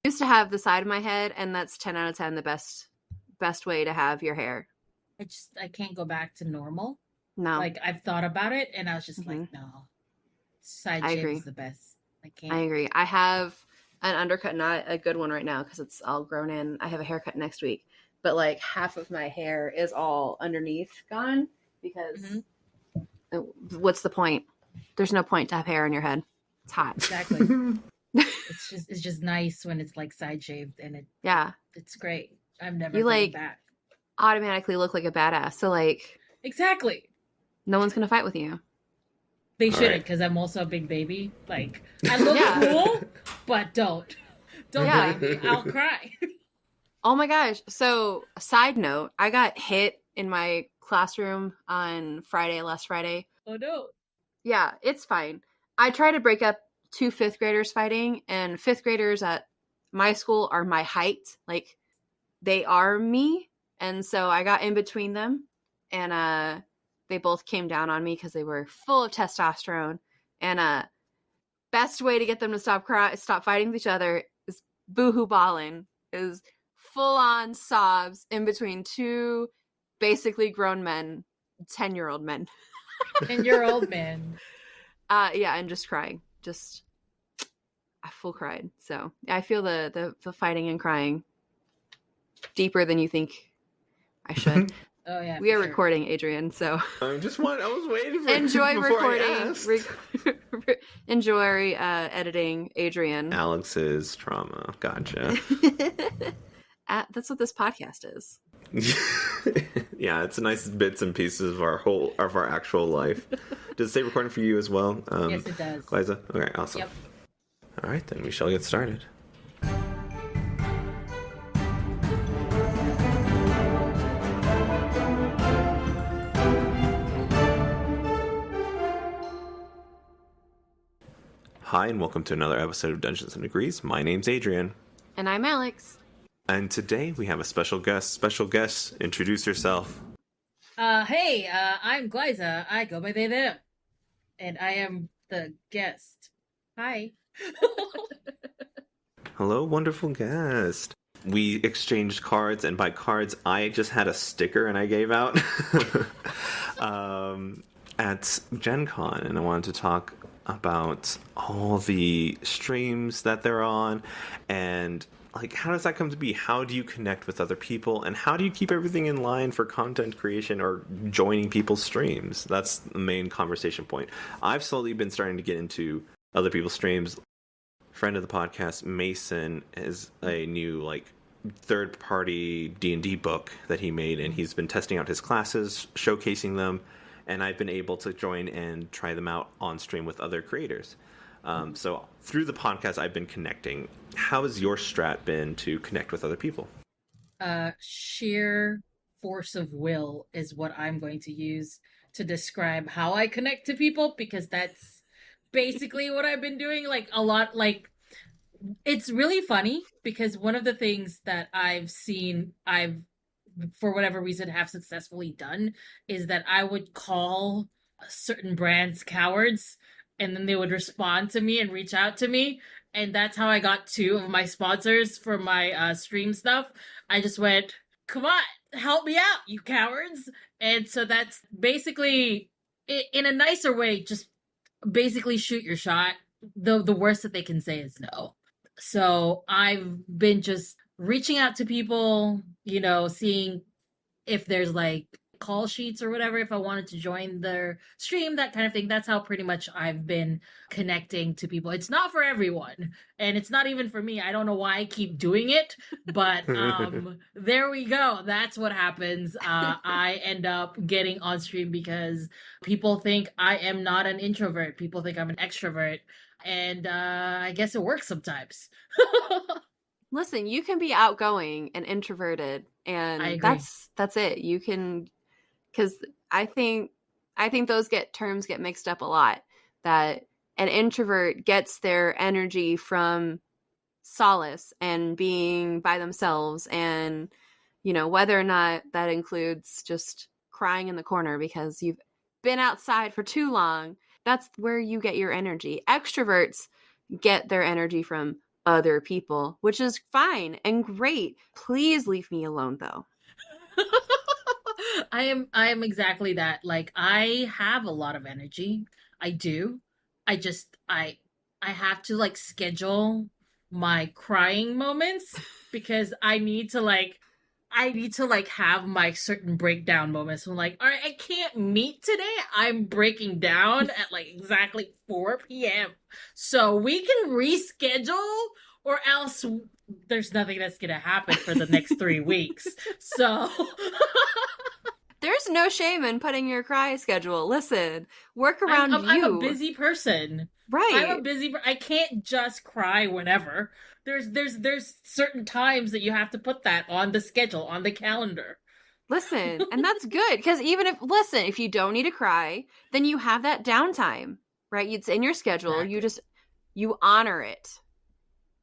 used to have the side of my head, and that's 10 out of 10 the best way to have your hair. I can't go back to normal. No. Like, I've thought about it, and I was just like, no. Side shave is the best. I can't. I agree. I have an undercut, not a good one right now because it's all grown in. I have a haircut next week, but like half of my hair is all underneath gone because what's the point? There's no point to have hair on your head. It's hot. Exactly. It's just nice when it's like side shaved, and it's great. I'm never going back. Automatically look like a badass. So like exactly, no one's gonna fight with you. They shouldn't, because I'm also a big baby. Like, I look cool, but don't blame me. I'll cry. Oh my gosh! So, side note, I got hit in my classroom on last Friday. Oh no! Yeah, it's fine. I try to break up 2 5th graders fighting, and 5th graders at my school are my height. Like, they are me. And so I got in between them, and they both came down on me because they were full of testosterone. And best way to get them to stop fighting with each other is boohoo bawling, is full-on sobs in between 2 basically grown men, 10-year-old men. 10-year-old men. Yeah, and just crying. I full cried. So I feel the fighting and crying deeper than you think I should. Oh yeah, we are recording, Adrian. So I was waiting for enjoy recording. Enjoy editing, Adrian. Alex's trauma. Gotcha. That's what this podcast is. Yeah, it's nice bits and pieces of our actual life. Does it stay recording for you as well? Yes, it does. Glaiza? Okay, awesome. Yep. All right, then we shall get started. Hi, and welcome to another episode of Dungeons & Degrees. My name's Adrian. And I'm Alex. And today we have a special guest. Special guest, introduce yourself. Hey, I'm Glaiza. I go by they, them. And I am the guest. Hi. Hello, wonderful guest. We exchanged cards, and by cards, I just had a sticker and I gave out at Gen Con, and I wanted to talk about all the streams that they're on, and like, how does that come to be? How do you connect with other people, and how do you keep everything in line for content creation or joining people's streams? That's the main conversation point. I've slowly been starting to get into other people's streams. Friend of the podcast, Mason, is a new like third-party D&D book that he made, and he's been testing out his classes, showcasing them, and I've been able to join and try them out on stream with other creators. So through the podcast, I've been connecting. How has your strat been to connect with other people? Sheer force of will is what I'm going to use to describe how I connect to people, because that's basically what I've been doing. Like, a lot, like, it's really funny because one of the things that I've seen, for whatever reason, have successfully done is that I would call certain brands cowards, and then they would respond to me and reach out to me. And that's how I got 2 of my sponsors for my stream stuff. I just went, come on, help me out, you cowards. And so that's basically, in a nicer way, just basically shoot your shot. The worst that they can say is no. So I've been just reaching out to people, seeing if there's like call sheets or whatever, if I wanted to join their stream, that kind of thing. That's how pretty much I've been connecting to people. It's not for everyone, and it's not even for me. I don't know why I keep doing it, but there we go. That's what happens. I end up getting on stream because people think I am not an introvert. People think I'm an extrovert, and I guess it works sometimes. Listen, you can be outgoing and introverted, and that's it. You can, because I think those terms get mixed up a lot. That an introvert gets their energy from solace and being by themselves, and whether or not that includes just crying in the corner because you've been outside for too long, that's where you get your energy. Extroverts get their energy from other people, which is fine and great. Please leave me alone though. I am exactly that. Like, I have a lot of energy. I do. I have to like schedule my crying moments because I need to like have my certain breakdown moments. I'm like, all right, I can't meet today. I'm breaking down at like exactly 4 p.m. So we can reschedule, or else there's nothing that's gonna happen for the next 3 weeks. So There's no shame in putting your cry schedule. Listen, work around you. I'm a busy person. Right. I'm a busy. I can't just cry whenever. There's certain times that you have to put that on the schedule, on the calendar. Listen, and that's good because if you don't need to cry, then you have that downtime, right? It's in your schedule. Exactly. You honor it.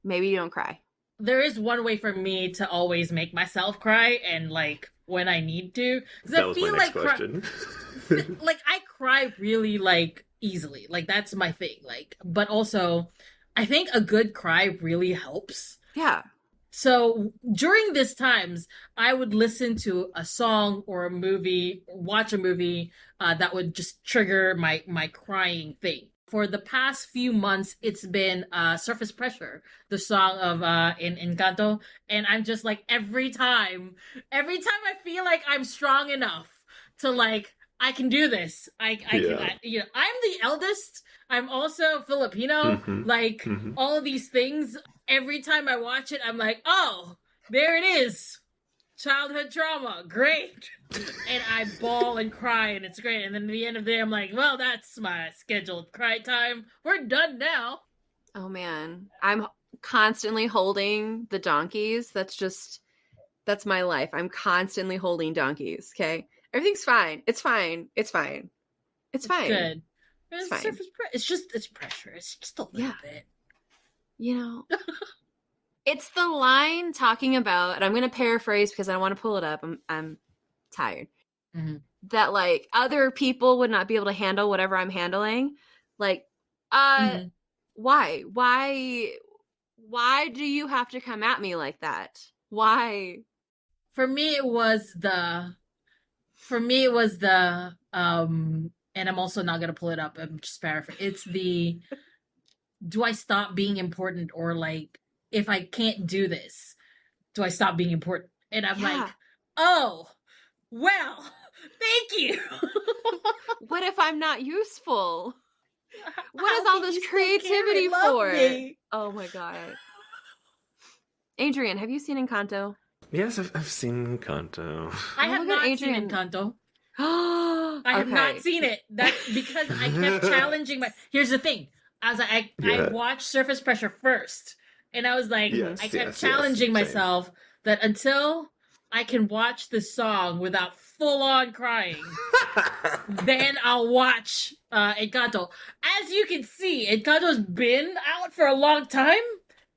Maybe you don't cry. There is one way for me to always make myself cry, and like when I need to, because That I was feel my next like question. like I cry really like easily. Like that's my thing. Like, but also, I think a good cry really helps. Yeah. So during these times, I would listen to a song or a movie, or watch a movie that would just trigger my crying thing. For the past few months, it's been Surface Pressure, the song of in Encanto, and I'm just like every time I feel like I'm strong enough to like I can do this. You know, I'm the eldest. I'm also Filipino. Mhm. Like Mhm. all of these things, every time I watch it, I'm like, oh, there it is. Childhood trauma. Great. And I bawl and cry, and it's great. And then at the end of the day, I'm like, well, that's my scheduled cry time. We're done now. Oh man, I'm constantly holding the donkeys. That's my life. I'm constantly holding donkeys. Okay, everything's fine. It's fine. It's fine. It's fine. Good. It's fine. It's pressure. It's just a little bit. You know, it's the line talking about, and I'm going to paraphrase because I don't want to pull it up. I'm tired. Mm-hmm. That like other people would not be able to handle whatever I'm handling. Like, Mm-hmm. why? Why do you have to come at me like that? Why? For me, it was the and I'm also not gonna pull it up. I'm just paraphrasing. It's the do I stop being important, or like if I can't do this, do I stop being important? And I'm like, oh, well, thank you. What if I'm not useful? What How is all can this you still creativity care and love for? me? Oh my god. Adrian, have you seen Encanto? Yes, I've seen Encanto. I have not seen Adrian. Encanto. I I have not seen it. That's because I kept challenging my. Here's the thing: I watched Surface Pressure first, and I was like, I kept challenging myself that until I can watch the song without full on crying, then I'll watch Encanto. As you can see, Encanto's been out for a long time,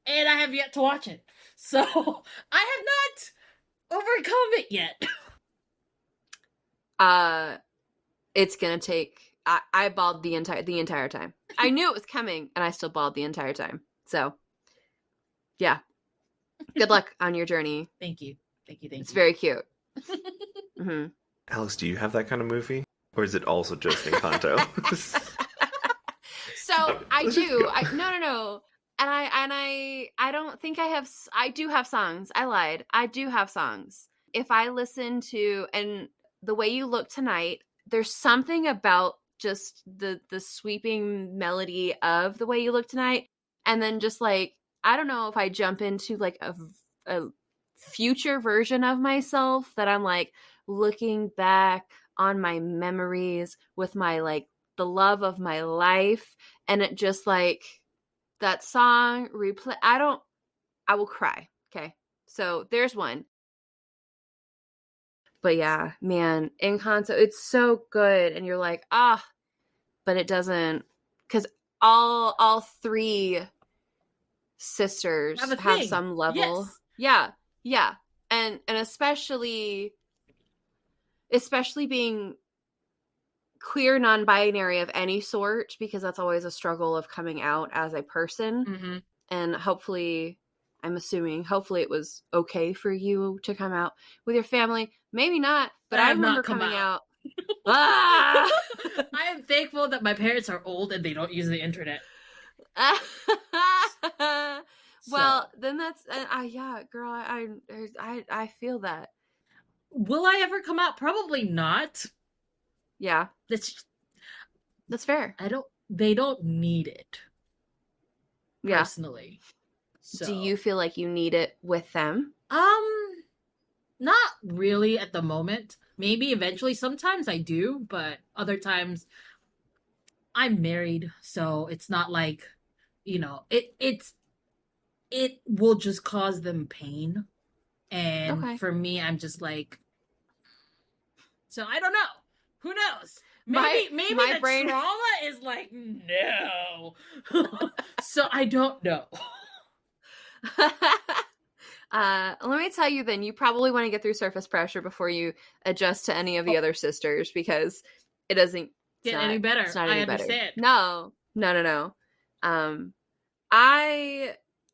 and I have yet to watch it. So I have not overcome it yet. It's gonna take. I bawled the entire time. I knew it was coming, and I still bawled the entire time. So, yeah. Good luck on your journey. Thank you. It's very cute. Mm-hmm. Alex, do you have that kind of movie, or is it also just Encanto? So I do. No. And I don't think I have. I do have songs. I lied. I do have songs. If I listen to and The Way You Look Tonight, there's something about just the sweeping melody of The Way You Look Tonight, and then just like I don't know if I jump into like a future version of myself that I'm like looking back on my memories with my like the love of my life, and it just like that song replay. I will cry. Okay, so there's one. But yeah, man, Encanto, it's so good, and you're like, but it doesn't, because all three sisters have some level. Yes. Yeah, and especially being queer, non-binary of any sort, because that's always a struggle of coming out as a person. Mm-hmm. and hopefully, I'm assuming, hopefully it was okay for you to come out with your family. Maybe not, but I have remember not come coming out. out. Ah! I am thankful that my parents are old and they don't use the internet. Well, then that's yeah, girl. I feel that. Will I ever come out? Probably not. Yeah, That's fair. They don't need it. Yeah. Personally. So. Do you feel like you need it with them? Not really at the moment. Maybe eventually. Sometimes I do, but other times I'm married, so it's not like, it will just cause them pain. And for me, I'm just like, so I don't know. Who knows? Maybe the brain... trauma is like, no. So I don't know. Let me tell you then, you probably want to get through surface pressure before you adjust to any of the other sisters, because it doesn't get any better. It's not any understand. Better. No.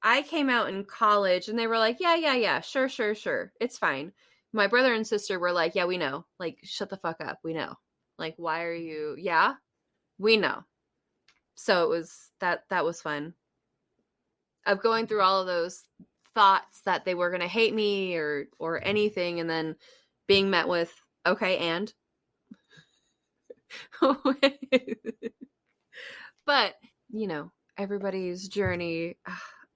I came out in college and they were like, yeah, sure. It's fine. My brother and sister were like, yeah, we know. Like, shut the fuck up. We know. Like, why are you? Yeah, we know. So it was that was fun. Of going through all of those thoughts that they were going to hate me or anything, and then being met with, okay, and but everybody's journey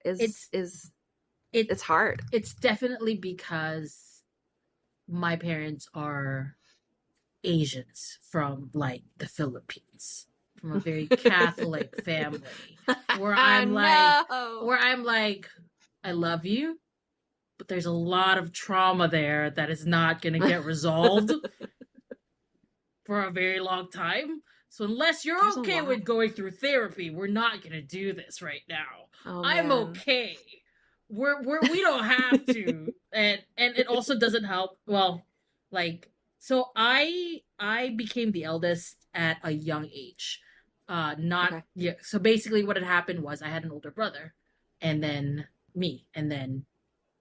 it's hard. It's definitely because my parents are Asians from like the Philippines, from a very Catholic family, where I'm like, I love you, but there's a lot of trauma there that is not going to get resolved for a very long time. So unless you're okay with going through therapy, we're not going to do this right now. Oh, I'm okay. We don't have to. And it also doesn't help. Well, like, so I became the eldest at a young age. So basically what had happened was I had an older brother, and then me, and then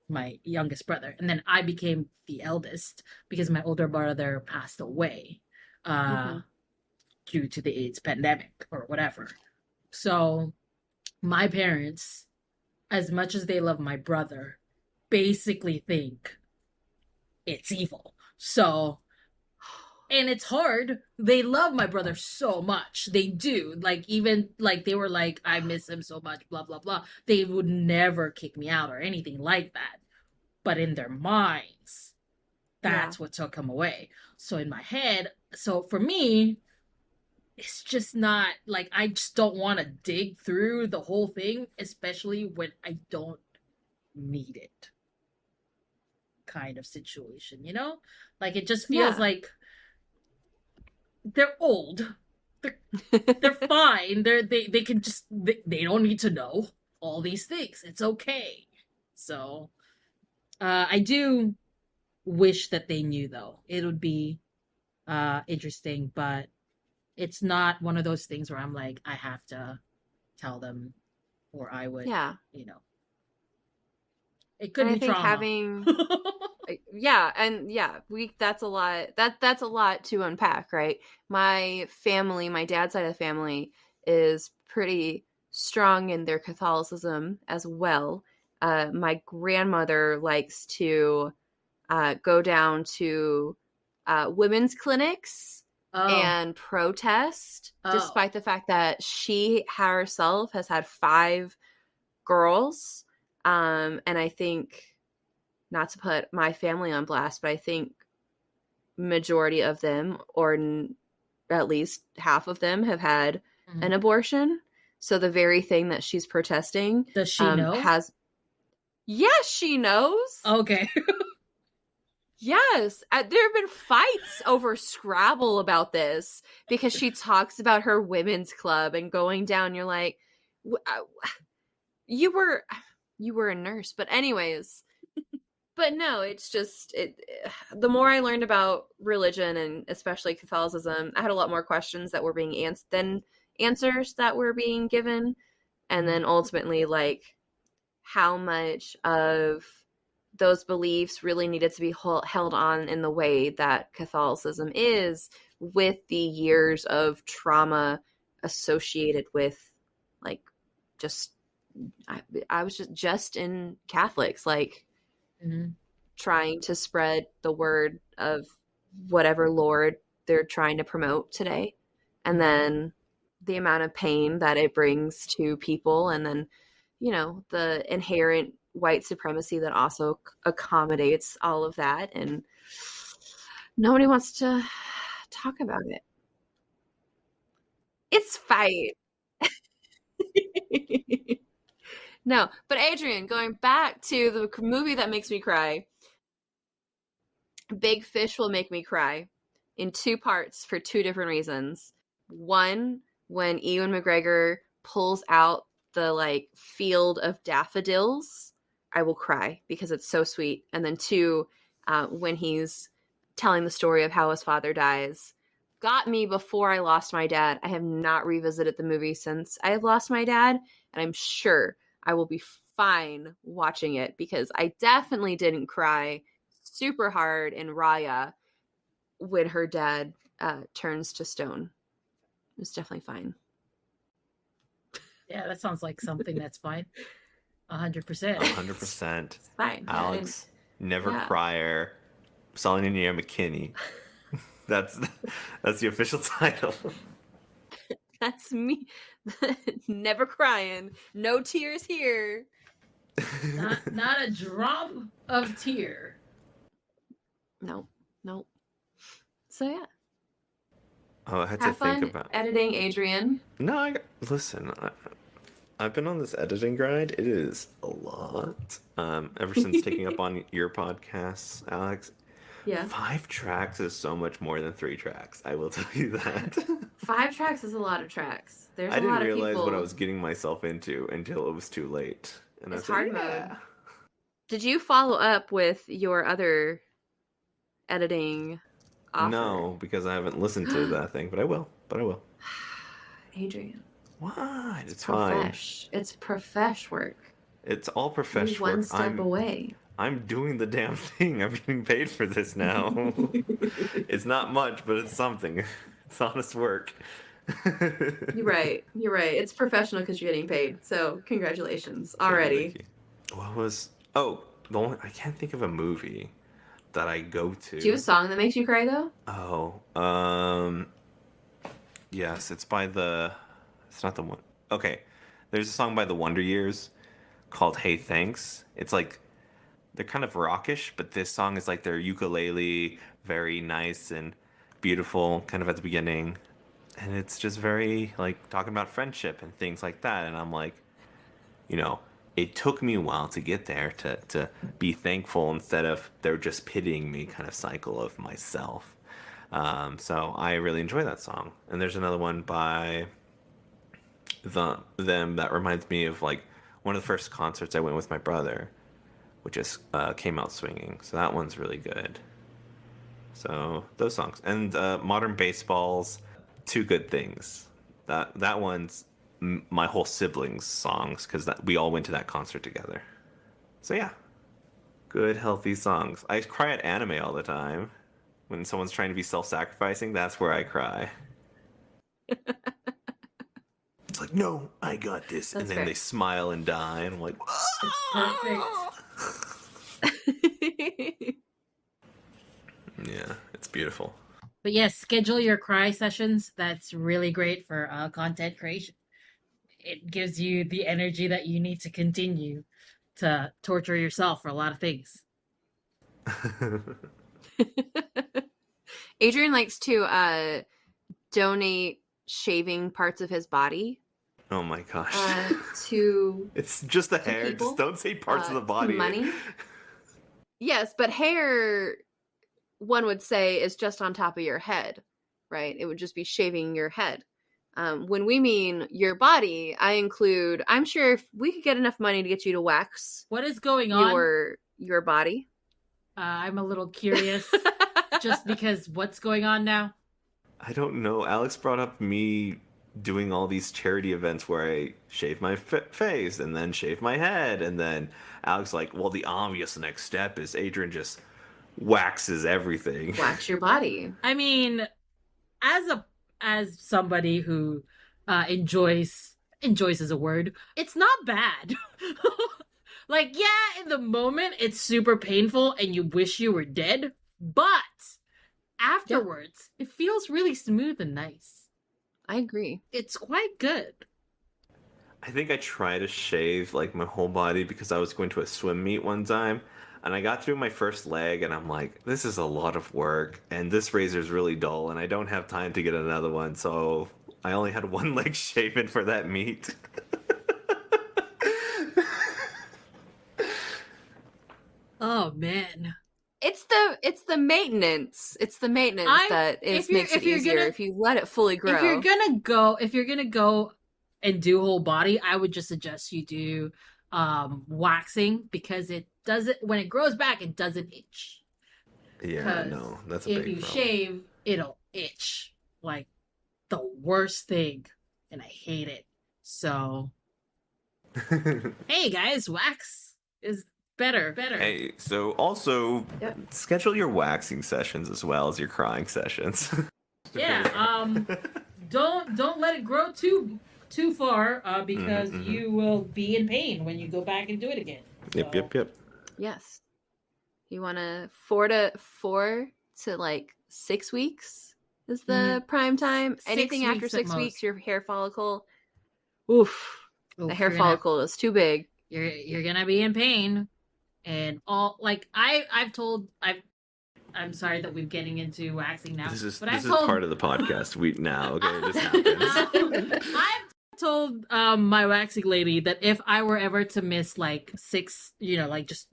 my youngest brother, and then I became the eldest because my older brother passed away due to the AIDS pandemic or whatever. So my parents, as much as they love my brother, basically think it's evil. So, and it's hard. They love my brother so much. They do. Like, even, like, they were like, I miss him so much, blah, blah, blah. They would never kick me out or anything like that. But in their minds, that's what took him away. So in my head, so for me, it's just not, like, I just don't want to dig through the whole thing, especially when I don't need it. Kind of situation, Like, it just feels like they're old. They're fine. They can just, they don't need to know all these things. It's okay. So, I do wish that they knew, though. It would be interesting, but it's not one of those things where I'm like, I have to tell them, or I would, It could be trauma. That's a lot. That's a lot to unpack, right? My family, my dad's side of the family, is pretty strong in their Catholicism as well. My grandmother likes to go down to women's clinics and protest, despite the fact that she herself has had 5 girls. And I think, not to put my family on blast, but I think majority of them, or at least half of them, have had an abortion. So the very thing that she's protesting, does she know? Yes, she knows. Okay. Yes. There have been fights over Scrabble about this, because she talks about her women's club and going down. You're like, you were a nurse, but anyways. But no, it's just, the more I learned about religion, and especially Catholicism, I had a lot more questions that were being answered than answers that were being given. And then ultimately, like, how much of those beliefs really needed to be held on in the way that Catholicism is, with the years of trauma associated with, like, just I was just in Catholics, like, trying to spread the word of whatever Lord they're trying to promote today, and then the amount of pain that it brings to people, and then, you know, the inherent white supremacy that also accommodates all of that, and nobody wants to talk about it. It's fine. No, but Adrian, going back to the movie that makes me cry, Big Fish will make me cry in 2 parts for 2 different reasons. One, when Ewan McGregor pulls out the, like, field of daffodils, I will cry because it's so sweet. And then 2, when he's telling the story of how his father dies, got me before I lost my dad. I have not revisited the movie since I have lost my dad, and I'm sure I will be fine watching it, because I definitely didn't cry super hard in Raya when her dad turns to stone. It was definitely fine. Yeah, that sounds like something that's fine. 100%. 100%. It's fine. Alex, never yeah. crier, Selling Near McKinney. That's the official title. That's me. Never crying. No tears here. Not a drop of tear. Nope. So yeah. Oh, I had Have to think fun about editing, Adrian. No, listen. I've been on this editing grind. It is a lot. Ever since taking up on your podcasts, Alex. Yeah. 5 tracks is so much more than 3 tracks. I will tell you that. 5 tracks is a lot of tracks. There's I a didn't lot of realize people. what I was getting myself into until it was too late. And It's I hard said, yeah. mode. Did you follow up with your other editing offer? No, because I haven't listened to that thing, but I will. Adrian. What? It's fine. fine. It's profesh work. It's all professional You're one work. step away. I'm doing the damn thing. I'm getting paid for this now. It's not much, but it's something. It's honest work. You're right. It's professional because you're getting paid. So congratulations already. What was... Oh, I can't think of a movie that I go to. Do you have a song that makes you cry, though? Oh, yes, it's by the... It's not the one... Okay, there's a song by the Wonder Years called Hey Thanks. It's like... They're kind of rockish, but this song is like their ukulele, very nice and beautiful, kind of at the beginning. And it's just very, like, talking about friendship and things like that. And I'm like, you know, it took me a while to get there, to be thankful instead of they're just pitying me kind of cycle of myself. So I really enjoy that song. And there's another one by them that reminds me of, like, one of the first concerts I went with my brother, which just came out swinging. So that one's really good. So those songs. And Modern Baseball's Two Good Things. That one's my whole siblings' songs, because we all went to that concert together. So yeah. Good, healthy songs. I cry at anime all the time. When someone's trying to be self-sacrificing, that's where I cry. It's like, no, I got this. That's and then fair. they smile and die. And I'm like, It's perfect. Yeah, it's beautiful. But yes, schedule your cry sessions. That's really great for content creation. It gives you the energy that you need to continue to torture yourself for a lot of things. Adrian likes to donate shaving parts of his body. Oh my gosh. To it's just the hair. people, Just don't say parts of the body. Money. Yes, but hair, one would say, is just on top of your head, right? It would just be shaving your head. When we mean your body, I include, I'm sure if we could get enough money to get you to wax What is going on? Your body. I'm a little curious, just because what's going on now? I don't know. Alex brought up me doing all these charity events where I shave my face and then shave my head, and then Alex like, well, the obvious next step is Adrian just waxes everything. Wax your body. I mean, as somebody who enjoys is a word, it's not bad. Like, yeah, in the moment it's super painful and you wish you were dead, but afterwards it feels really smooth and nice. I agree. It's quite good. I think I tried to shave like my whole body because I was going to a swim meet one time, and I got through my first leg and I'm like, this is a lot of work and this razor's really dull and I don't have time to get another one, so I only had one leg shaven for that meet. Oh man. It's the maintenance. It's the maintenance that makes it easier if you let it fully grow. If you're gonna go and do whole body, I would just suggest you do waxing, because it doesn't, when it grows back, it doesn't itch. Yeah, no, that's a big problem. If you shave, it'll itch like the worst thing, and I hate it. So, hey guys, wax is better. Hey, so also schedule your waxing sessions as well as your crying sessions. Yeah, don't let it grow too far, because you will be in pain when you go back and do it again. So. Yep. Yes. You want to 4 to like 6 weeks is the prime time. Anything after 6 weeks, your hair follicle, the hair follicle is too big. You're gonna be in pain, and all like I'm sorry that we're getting into waxing now. This is part of the podcast. It just happens. I've told my waxing lady that if I were ever to miss like 6, like just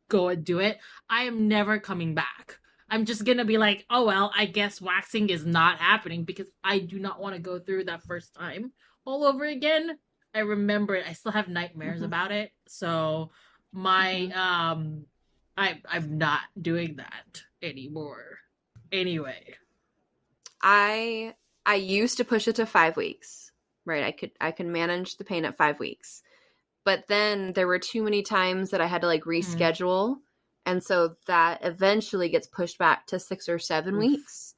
go and do it, I am never coming back. I'm just gonna be like, oh well, I guess waxing is not happening, because I do not want to go through that first time all over again. I remember it. I still have nightmares about it. So I'm not doing that anymore. Anyway, I used to push it to 5 weeks. Right, I could manage the pain at 5 weeks, but then there were too many times that I had to like reschedule, and so that eventually gets pushed back to 6 or 7 weeks,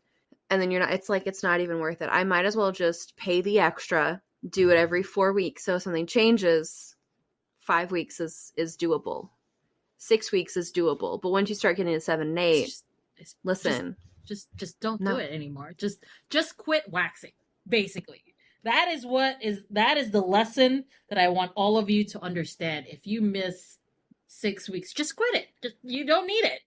and then it's not even worth it. I might as well just pay the extra, do it every 4 weeks. So if something changes, 5 weeks is doable. 6 weeks is doable, but once you start getting to 7 and 8, listen, just don't do it anymore. Just quit waxing. Basically, that is the lesson that I want all of you to understand. If you miss 6 weeks, just quit it. You don't need it.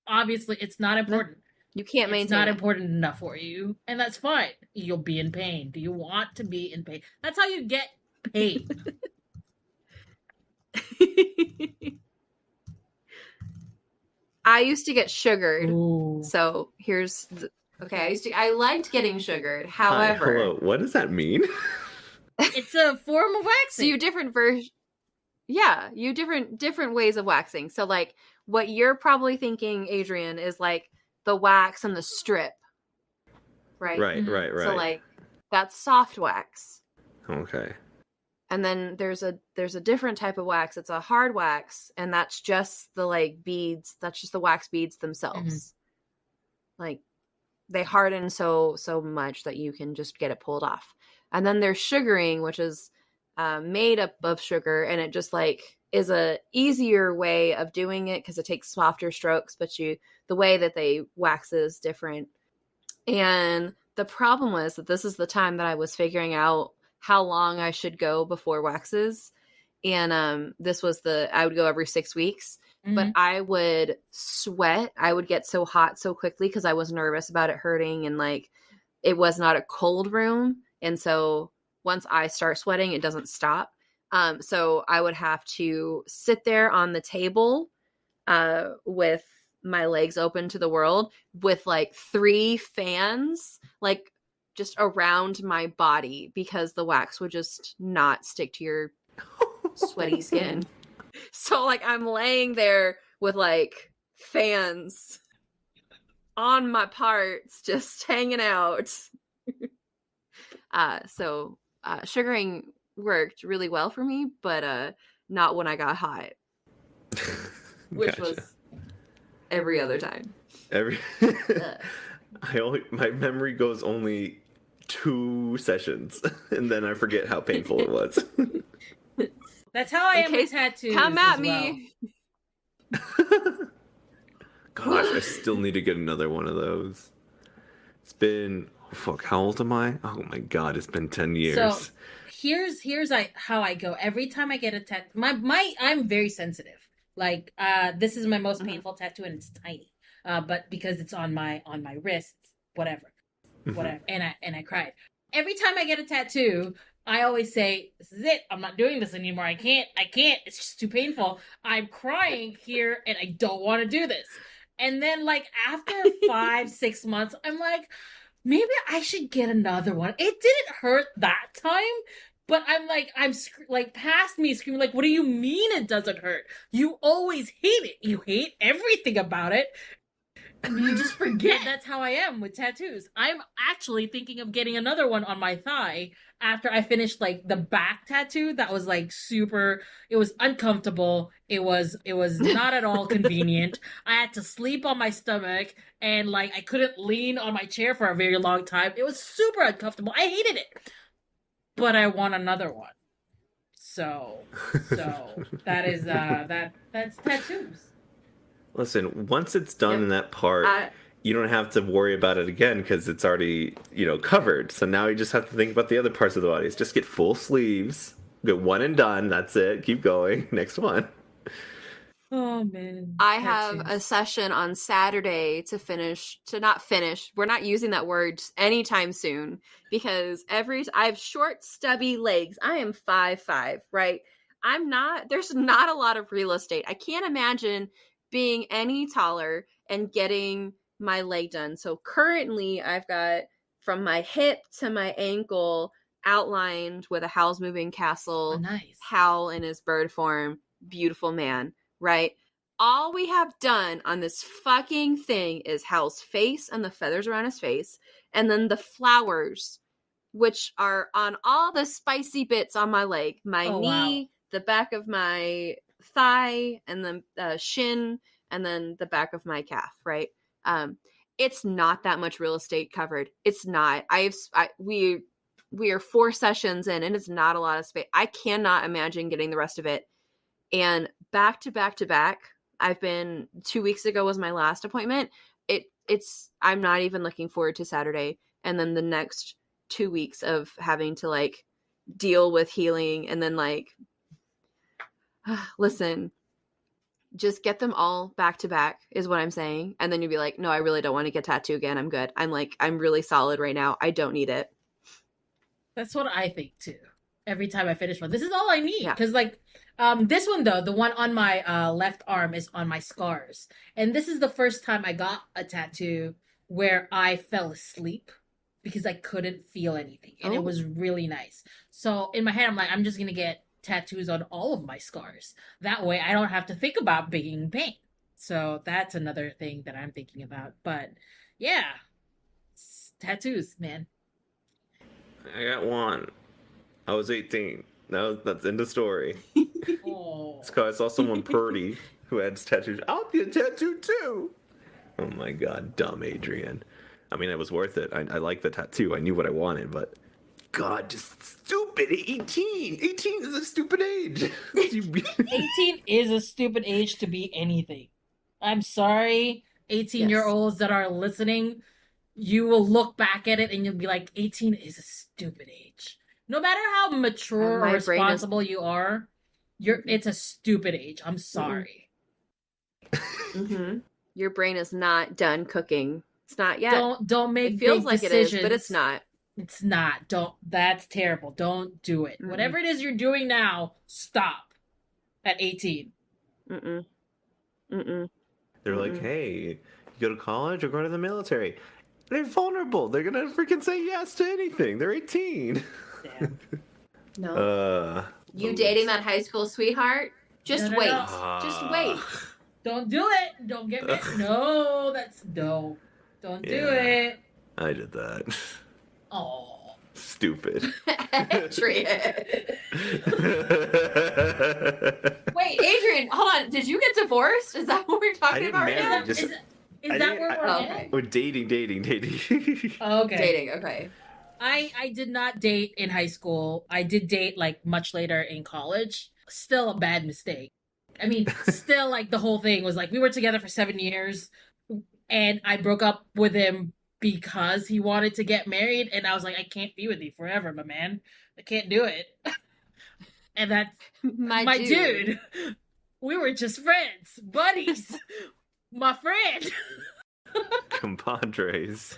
Obviously, it's not important. You can't maintain. It's not important enough for you, and that's fine. You'll be in pain. Do you want to be in pain? That's how you get pain. I used to get sugared. Ooh. So I liked getting sugared. However, hello. What does that mean? It's a form of waxing. So you different different ways of waxing. So like what you're probably thinking, Adrian, is like the wax and the strip. Right. Right. So like that's soft wax. Okay. And then there's a different type of wax. It's a hard wax, and that's just the like beads. That's just the wax beads themselves. Like they harden so much that you can just get it pulled off. And then there's sugaring, which is made up of sugar, and it just like is a easier way of doing it because it takes softer strokes, but the way that they wax it is different. And the problem was that this is the time that I was figuring out how long I should go before waxes. And this was I would go every 6 weeks, but I would sweat. I would get so hot so quickly because I was nervous about it hurting, and like it was not a cold room. And so once I start sweating, it doesn't stop. So I would have to sit there on the table with my legs open to the world with like 3 fans, like just around my body, because the wax would just not stick to your sweaty skin. So like I'm laying there with like fans on my parts just hanging out. So sugaring worked really well for me, but not when I got hot, which Gotcha. was every other time. My memory goes only 2 sessions, and then I forget how painful it was. That's how I am with tattoos. Come at me. Gosh, I still need to get another one of those. It's been how old am I? Oh my god, it's been 10 years. So here's how I go. Every time I get a tattoo, I'm very sensitive. Like this is my most painful tattoo, and it's tiny. But because it's on my wrist, whatever, and I cried. Every time I get a tattoo, I always say, "This is it. I'm not doing this anymore. I can't. It's just too painful. I'm crying here, and I don't want to do this." And then, like after 5-6 months, I'm like, maybe I should get another one. It didn't hurt that time. But I'm past me screaming, like, what do you mean it doesn't hurt? You always hate it. You hate everything about it. And you just forget. That's how I am with tattoos. I'm actually thinking of getting another one on my thigh after I finished, like, the back tattoo. That was, like, super, it was uncomfortable. It was not at all convenient. I had to sleep on my stomach, and, like, I couldn't lean on my chair for a very long time. It was super uncomfortable. I hated it. But I want another one. So that is that's tattoos. Listen, once it's done in that part, you don't have to worry about it again because it's already, covered. So now you just have to think about the other parts of the body. Just get full sleeves, get one and done. That's it. Keep going. Next one. Oh man. I have a session on Saturday not finish. We're not using that word anytime soon because I have short, stubby legs. I am 5'5", right? There's not a lot of real estate. I can't imagine being any taller and getting my leg done. So currently I've got from my hip to my ankle outlined with a Howl's Moving Castle. Oh, nice. Howl in his bird form. Beautiful man. Right? All we have done on this fucking thing is Howl's face and the feathers around his face, and then the flowers, which are on all the spicy bits on my leg, my knee, the back of my thigh, and the shin, and then the back of my calf, right? It's not that much real estate covered. It's not. We are 4 sessions in, and it's not a lot of space. I cannot imagine getting the rest of it. And back to back to back, I've been 2 weeks ago was my last appointment. I'm not even looking forward to Saturday. And then the next 2 weeks of having to like deal with healing and then like, listen, just get them all back to back is what I'm saying. And then you'd be like, no, I really don't want to get tattooed again. I'm good. I'm really solid right now. I don't need it. That's what I think too. Every time I finish one, this is all I need. Because this one though, the one on my left arm is on my scars. And this is the first time I got a tattoo where I fell asleep because I couldn't feel anything. And it was really nice. So in my head, I'm like, I'm just going to get tattoos on all of my scars. That way I don't have to think about being in pain. So that's another thing that I'm thinking about. But yeah, tattoos, man. I got one. I was 18. That's end of story. It's because I saw someone pretty who had tattoos. I'll get a tattoo too. Oh my god, dumb Adrian. I mean, it was worth it. I like the tattoo. I knew what I wanted, but God, just stupid. 18. 18 is a stupid age. 18 is a stupid age to be anything. I'm sorry, 18-year-olds that are listening. You will look back at it and you'll be like, 18 is a stupid age. No matter how mature or responsible you are, it's a stupid age. I'm sorry. Mm-hmm. Your brain is not done cooking. It's not yet. Don't make it feels big like decisions. It is, but it's not. It's not. That's terrible. Don't do it. Mm-mm. Whatever it is you're doing now, stop at 18. Mm-mm. Mm-mm. They're like, hey, you go to college or go to the military. They're vulnerable. They're going to freaking say yes to anything. They're 18. Damn. No. You dating that high school sweetheart? Just wait. Just wait. Don't do it. Don't get me. No, Don't do it. I did that. Oh. Stupid. Adrian. Wait, Adrian, hold on. Did you get divorced? Is that what we're talking about right now? Is that where we're okay. We're dating. Okay. Dating, okay. I did not date in high school. I did date like much later in college. Still a bad mistake. I mean, still like the whole thing was like we were together for 7 years and I broke up with him because he wanted to get married and I was like, I can't be with you forever, my man. I can't do it. And that's my dude. We were just friends, buddies. My friend. Compadres.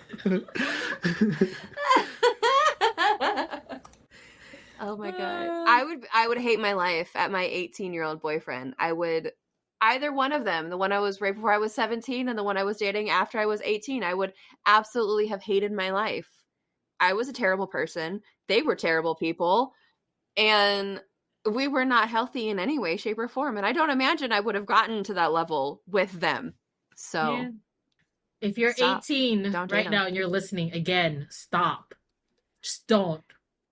Oh my god. I would hate my life at my 18-year-old boyfriend. I would either one of them, the one I was right before I was 17 and the one I was dating after I was 18, I would absolutely have hated my life. I was a terrible person. They were terrible people. And we were not healthy in any way, shape, or form. And I don't imagine I would have gotten to that level with them. So yeah. If you're 18 right now and you're listening, again, stop. Just don't.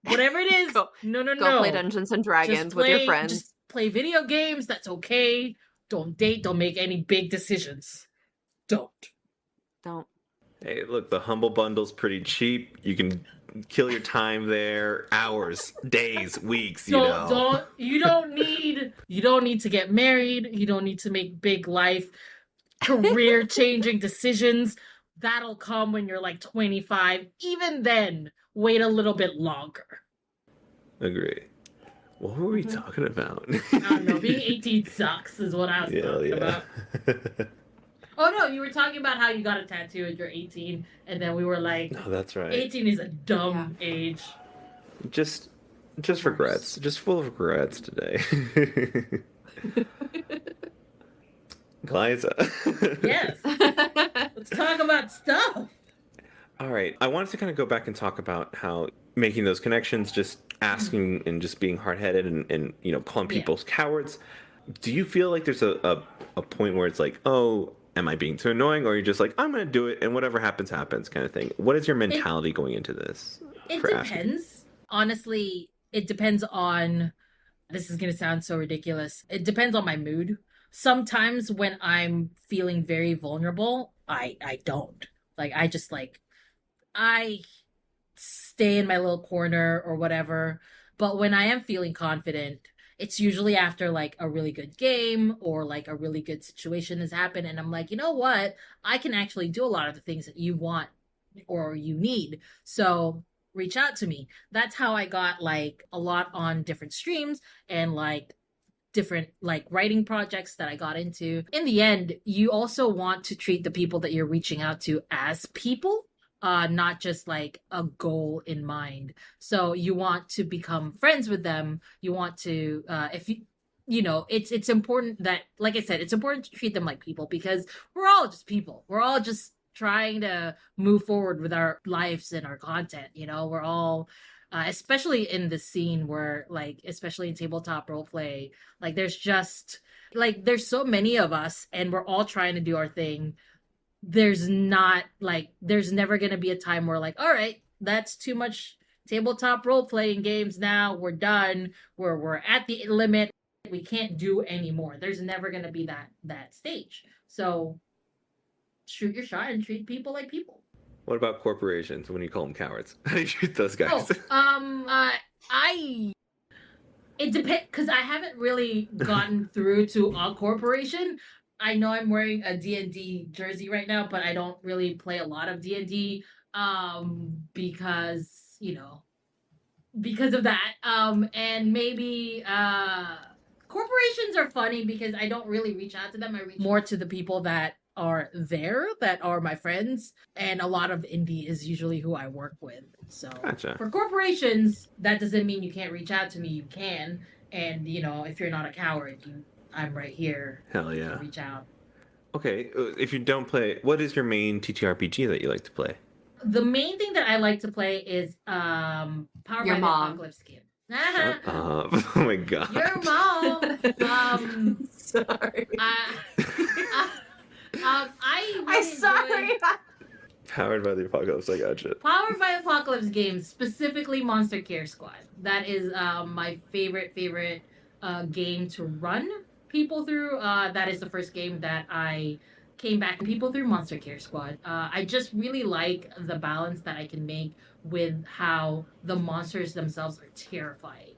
Whatever it is, no. Go play Dungeons and Dragons with your friends. Just play video games. That's okay. Don't date. Don't make any big decisions. Don't. Hey, look, the Humble Bundle's pretty cheap. You can kill your time there, hours, days, weeks. You don't need to get married. You don't need to make big life, career-changing decisions. That'll come when you're like 25. Even then, wait a little bit longer. Agree. What were we talking about? I don't know. Being 18 sucks is what I was talking about. Oh, no. You were talking about how you got a tattoo at your 18. And then we were like, oh, that's right. 18 is a dumb age. Just regrets. Just full of regrets today. Glaiza. Yes. Let's talk about stuff. All right. I wanted to kind of go back and talk about how making those connections, just asking and just being hard-headed and calling people cowards. Do you feel like there's a point where it's like, oh, am I being too annoying? Or you're just like, I'm going to do it and whatever happens, happens kind of thing. What is your mentality going into this? It depends. Honestly, it depends on, this is going to sound so ridiculous. It depends on my mood. Sometimes when I'm feeling very vulnerable, I don't. Like, I stay in my little corner or whatever. But when I am feeling confident, it's usually after like a really good game or like a really good situation has happened. And I'm like, you know what? I can actually do a lot of the things that you want or you need. So reach out to me. That's how I got like a lot on different streams and like different like writing projects that I got into. In the end, you also want to treat the people that you're reaching out to as people. Not just like a goal in mind. So you want to become friends with them. You want to, it's important that, like I said, it's important to treat them like people because we're all just people. We're all just trying to move forward with our lives and our content. We're all, especially in the scene where like, especially in tabletop roleplay, like there's so many of us and we're all trying to do our thing. There's never going to be a time where like, all right, that's too much tabletop role-playing games now. We're done. We're at the limit. We can't do anymore. There's never going to be that stage. So shoot your shot and treat people like people. What about corporations when you call them cowards? How do you treat those guys? It depends because I haven't really gotten through to a corporation. I know I'm wearing a D&D jersey right now, but I don't really play a lot of D&D because of that. And maybe corporations are funny because I don't really reach out to them. I reach more to the people that are there, that are my friends. And a lot of indie is usually who I work with. So gotcha. For corporations, that doesn't mean you can't reach out to me. You can. And, if you're not a coward, I'm right here. Hell yeah. To reach out. Okay, if you don't play, what is your main TTRPG that you like to play? The main thing that I like to play is Power by the Apocalypse Kid. Shut up. Oh my god. Your mom. Sorry. I'm sorry. Powered by the Apocalypse, I gotcha. Powered by Apocalypse games, specifically Monster Care Squad. That is my favorite game to run people through. That is the first game that I came back and people through Monster Care Squad. I just really like the balance that I can make with how the monsters themselves are terrifying.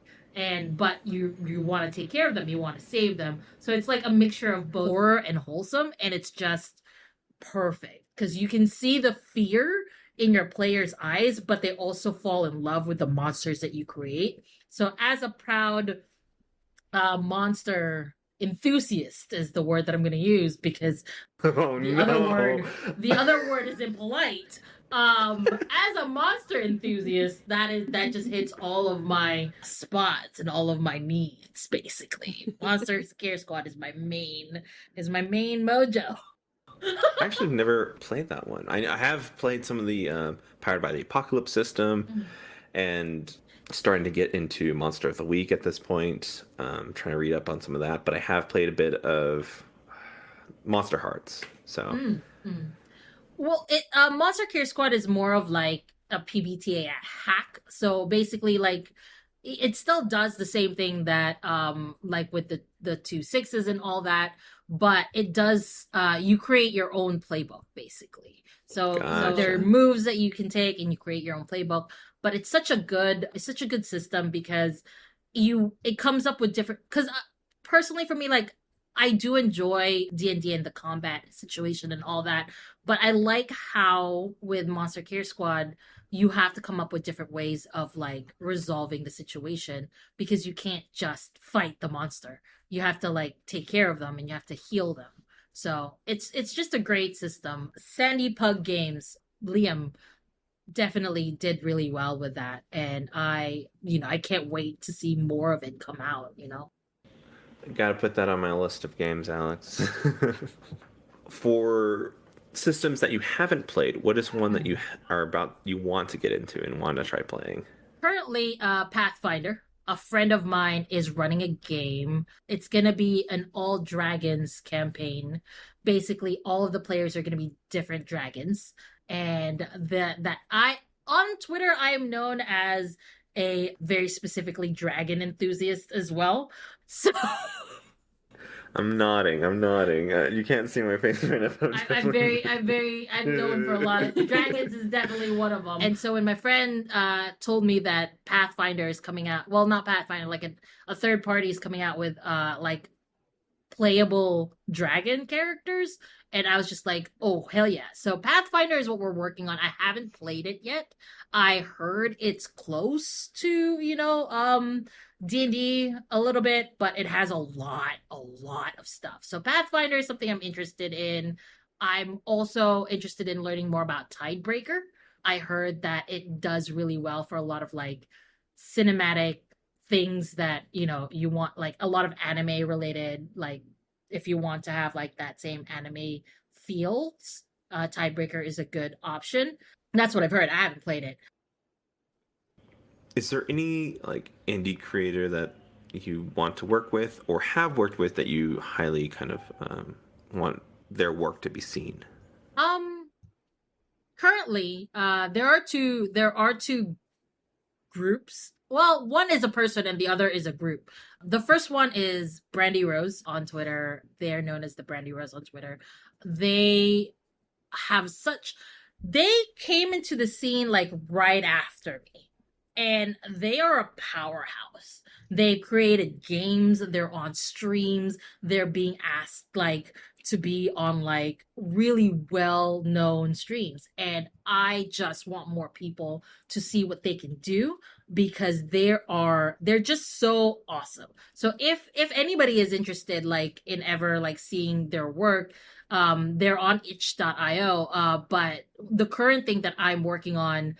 But you want to take care of them, you want to save them. So it's like a mixture of both horror and wholesome, and it's just perfect because you can see the fear in your players' eyes, but they also fall in love with the monsters that you create. So as a proud monster enthusiast is the word that I'm going to use, because the other word is impolite. As a monster enthusiast, that just hits all of my spots and all of my needs, basically. Monster Care Squad is my main mojo. I actually never played that one. I have played some of the Powered by the Apocalypse system, and starting to get into Monster of the Week at this point. Trying to read up on some of that, but I have played a bit of Monster Hearts. So, well, Monster Care Squad is more of like a PBTA hack. So basically, like it still does the same thing that like with the 2 6s and all that, but it does you create your own playbook basically. So there are moves that you can take and you create your own playbook. But it's such a good system because it comes up with different, because personally for me, like I do enjoy D&D and the combat situation and all that, but I like how with Monster Care Squad you have to come up with different ways of like resolving the situation, because you can't just fight the monster. You have to like take care of them and you have to heal them. So it's just a great system. Sandy Pug Games, Liam definitely did really well with that, and I can't wait to see more of it come out. Gotta put that on my list of games, Alex. For systems that you haven't played, what is one that you want to get into and want to try playing? Currently, Pathfinder. A friend of mine is running a game. It's gonna be an all dragons campaign. Basically, all of the players are gonna be different dragons, and on Twitter I am known as a very specifically dragon enthusiast as well. So I'm nodding. You can't see my face right now. I'm known for a lot of dragons is definitely one of them. And so when my friend told me that Pathfinder is coming out, well, not Pathfinder, like a third party is coming out with like playable dragon characters, and I was just like, oh hell yeah. So Pathfinder is what we're working on. I haven't played it yet. I heard it's close to D&D a little bit, but it has a lot of stuff. So Pathfinder is something I'm interested in. I'm also interested in learning more about Tidebreaker. I heard that it does really well for a lot of like cinematic things that you want, like a lot of anime related, like if you want to have like that same anime feel, Tidebreaker is a good option. That's what I've heard. I haven't played it. Is there any like indie creator that you want to work with or have worked with that you highly kind of want their work to be seen? Currently, there are two groups. Well, one is a person and the other is a group. The first one is Brandy Rose on Twitter. They are known as the Brandy Rose on Twitter. They came into the scene like right after me, and they are a powerhouse. They've created games, they're on streams, they're being asked like to be on like really well-known streams, and I just want more people to see what they can do, because they're just so awesome. So if anybody is interested like in ever like seeing their work, they're on itch.io, but the current thing that I'm working on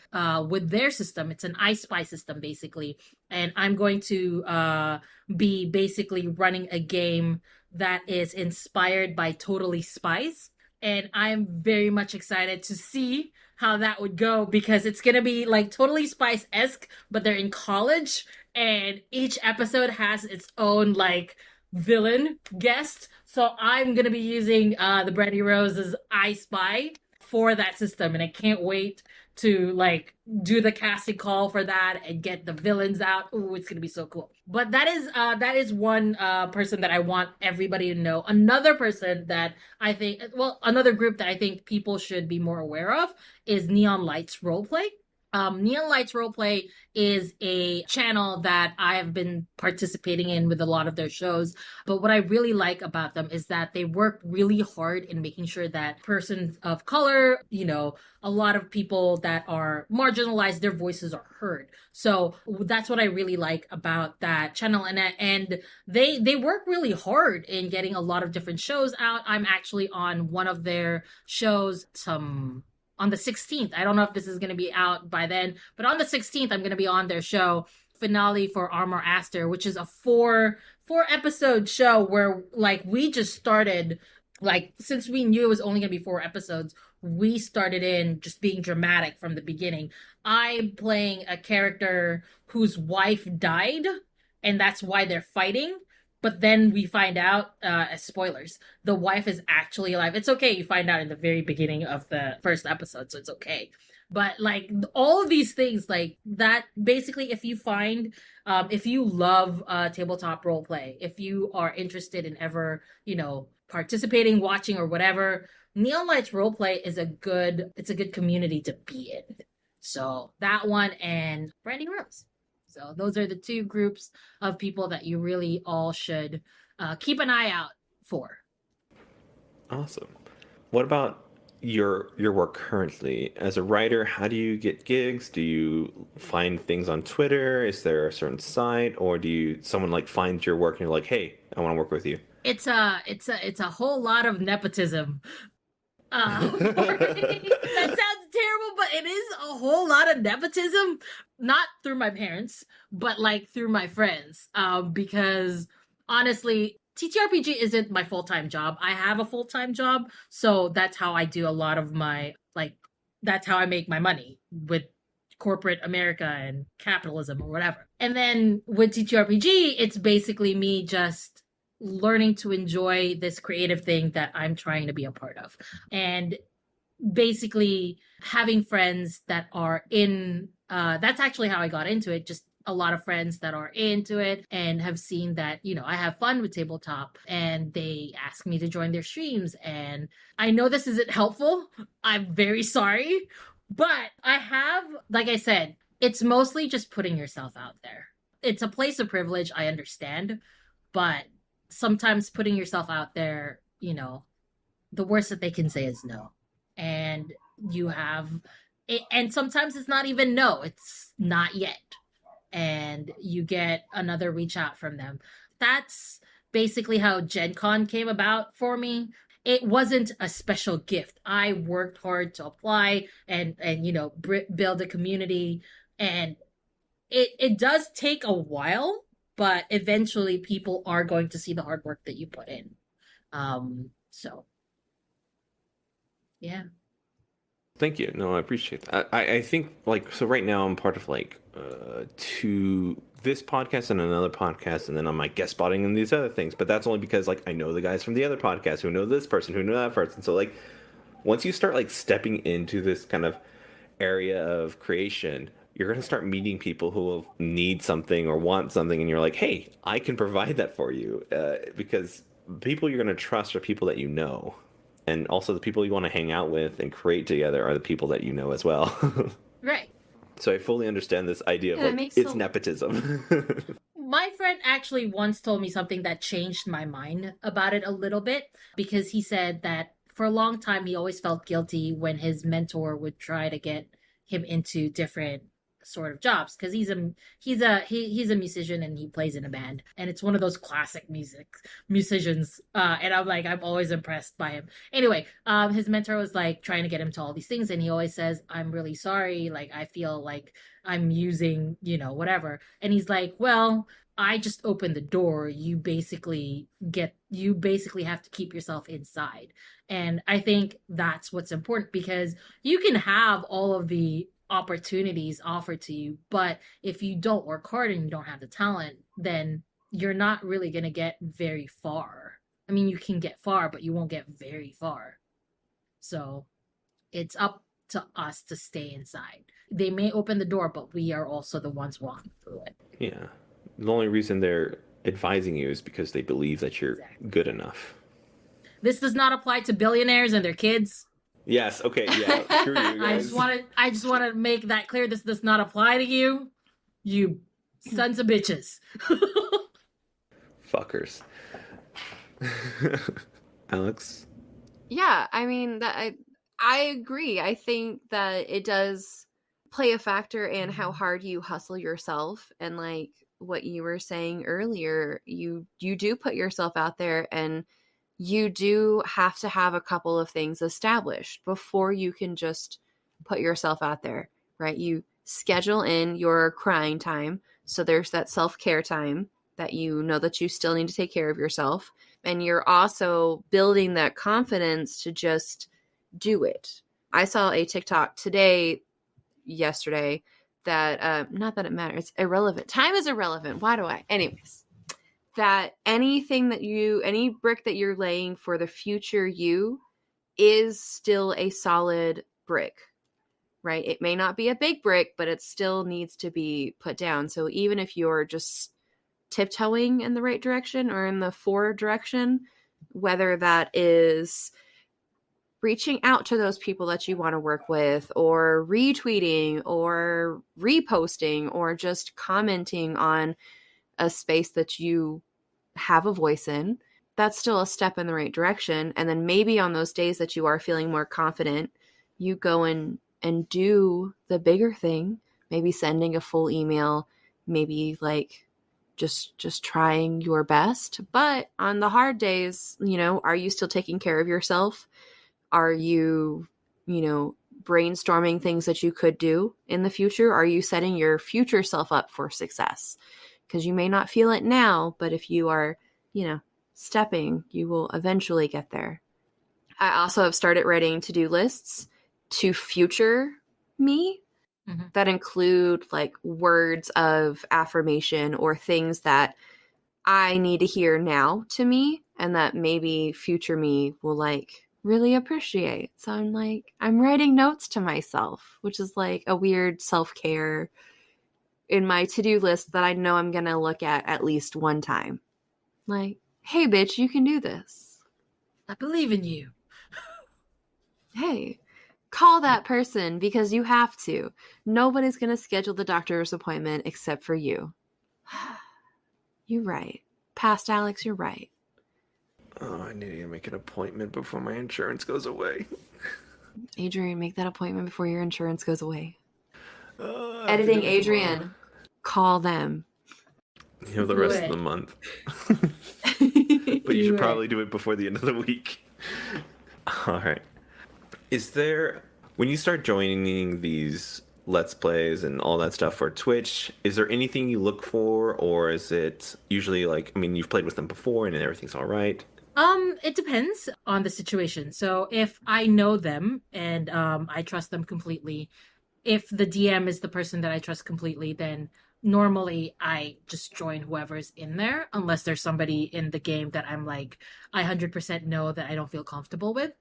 with their system, it's an I Spy system basically, and I'm going to be basically running a game that is inspired by Totally Spies, and I'm very much excited to see how that would go, because it's gonna be like Totally Spies-esque, but they're in college, and each episode has its own like villain guest. So I'm gonna be using the Brandy Rose's I Spy for that system, and I can't wait to like do the casting call for that and get the villains out. Ooh, it's gonna be so cool. But that is one person that I want everybody to know. Another person that I think, well, another group that I think people should be more aware of is Neon Lights Roleplay. Neon Lights Roleplay is a channel that I have been participating in with a lot of their shows. But what I really like about them is that they work really hard in making sure that persons of color, you know, a lot of people that are marginalized, their voices are heard. So that's what I really like about that channel. And they work really hard in getting a lot of different shows out. I'm actually on one of their shows, on the 16th. I don't know if this is going to be out by then, but on the 16th, I'm going to be on their show finale for Armor Aster, which is a four episode show where like we just started, like, since we knew it was only going to be 4 episodes, we started in just being dramatic from the beginning. I'm playing a character whose wife died, and that's why they're fighting. But then we find out, as spoilers, the wife is actually alive. It's okay. You find out in the very beginning of the first episode, so it's okay. But like all of these things, like that, basically, if you love tabletop role play, if you are interested in ever, you know, participating, watching, or whatever, Neon Lights Roleplay is it's a good community to be in. So that one and Brandy Rose. So those are the 2 groups of people that you really all should keep an eye out for. Awesome. What about your work currently as a writer? How do you get gigs? Do you find things on Twitter? Is there a certain site, or someone like finds your work and you're like, hey, I want to work with you? It's a whole lot of nepotism. That sounds terrible, but it is a whole lot of nepotism, not through my parents, but like through my friends. Because honestly, TTRPG isn't my full-time job. I have a full-time job, so that's how I do a lot of my, like, that's how I make my money with corporate America and capitalism or whatever. And then with TTRPG, it's basically me just learning to enjoy this creative thing that I'm trying to be a part of. And basically having friends that are in, that's actually how I got into it. Just a lot of friends that are into it and have seen that, you know, I have fun with tabletop, and they ask me to join their streams. And I know this isn't helpful. I'm very sorry, but I have, like I said, it's mostly just putting yourself out there. It's a place of privilege, I understand, but sometimes putting yourself out there, you know, the worst that they can say is no. And you have it, and sometimes it's not even no, it's not yet. And you get another reach out from them. That's basically how Gen Con came about for me. It wasn't a special gift. I worked hard to apply and you know, build a community, and it does take a while, but eventually people are going to see the hard work that you put in. So yeah. Thank you. No, I appreciate that. I think, like, so right now I'm part of like this podcast and another podcast, and then I'm like guest spotting in these other things. But that's only because like I know the guys from the other podcast who know this person, who know that person. So like once you start like stepping into this kind of area of creation, you're going to start meeting people who will need something or want something, and you're like, hey, I can provide that for you, because people you're going to trust are people that you know. And also the people you want to hang out with and create together are the people that you know as well. Right. So I fully understand this idea of like, it's nepotism. My friend actually once told me something that changed my mind about it a little bit, because he said that for a long time he always felt guilty when his mentor would try to get him into different sort of jobs, because he's a musician and he plays in a band, and it's one of those classic musicians, and I'm always impressed by him. Anyway, his mentor was like trying to get him to all these things, and he always says, I'm really sorry, like I feel like I'm using, you know, whatever. And he's like, well, I just opened the door. You basically have to keep yourself inside. And I think that's what's important, because you can have all of the opportunities offered to you, but if you don't work hard and you don't have the talent, then you're not really going to get very far. I mean, you can get far, but you won't get very far. So It's up to us to stay inside. They may open the door, but we are also the ones walking through it. Yeah. The only reason they're advising you is because they believe that you're good enough. This does not apply to billionaires and their kids. Yes. Okay. Yeah. Screw you guys. I just want to make that clear. This does not apply to you, you sons of bitches. Fuckers. Alex? Yeah, I mean that I agree. I think that it does play a factor in how hard you hustle yourself, and like what you were saying earlier, you do put yourself out there, and you do have to have a couple of things established before you can just put yourself out there, right? You schedule in your crying time. So there's that self-care time that you know that you still need to take care of yourself. And you're also building that confidence to just do it. I saw a TikTok yesterday, that, not that it matters, it's irrelevant. Time is irrelevant. Why do I? Anyways, that any brick that you're laying for the future you is still a solid brick, right? It may not be a big brick, but it still needs to be put down. So even if you're just tiptoeing in the right direction or in the forward direction, whether that is reaching out to those people that you want to work with, or retweeting or reposting, or just commenting on a space that you have a voice in, that's still a step in the right direction. And then maybe on those days that you are feeling more confident, you go and do the bigger thing, maybe sending a full email, maybe like just trying your best. But on the hard days, are you still taking care of yourself? Are you, brainstorming things that you could do in the future? Are you setting your future self up for success? Because you may not feel it now, but if you are, stepping, you will eventually get there. I also have started writing to-do lists to future me, that include like words of affirmation or things that I need to hear now to me, and that maybe future me will like really appreciate. So I'm writing notes to myself, which is like a weird self-care in my to-do list that I know I'm going to look at least one time. Like, hey bitch, you can do this. I believe in you. Hey, call that person because you have to. Nobody's going to schedule the doctor's appointment except for you. You're right. Past Alex, you're right. Oh, I need to make an appointment before my insurance goes away. Adrian, make that appointment before your insurance goes away. Editing Adrian. Call them. You have the rest of the month. But you should probably do it before the end of the week. All right. Is there, when you start joining these Let's Plays and all that stuff for Twitch, is there anything you look for, or is it usually like, you've played with them before and everything's all right? It depends on the situation. So if I know them and I trust them completely, if the DM is the person that I trust completely, then normally I just join whoever's in there, unless there's somebody in the game that I'm like, I 100% know that I don't feel comfortable with.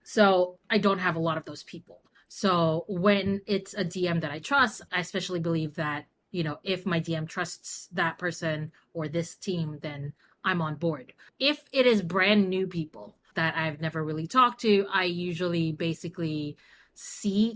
So I don't have a lot of those people. So when it's a DM that I trust, I especially believe that, if my DM trusts that person or this team, then I'm on board. If it is brand new people that I've never really talked to, I usually basically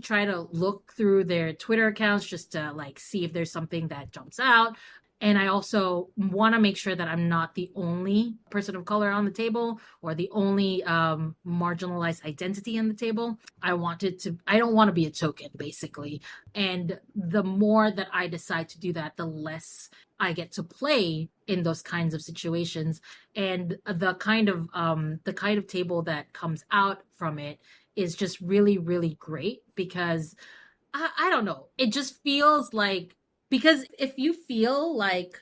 try to look through their Twitter accounts just to like see if there's something that jumps out. And I also want to make sure that I'm not the only person of color on the table or the only marginalized identity on the table. I don't want to be a token, basically. And the more that I decide to do that, the less I get to play in those kinds of situations. And the kind of table that comes out from it is just really, really great, because I don't know. It just feels like, because if you feel like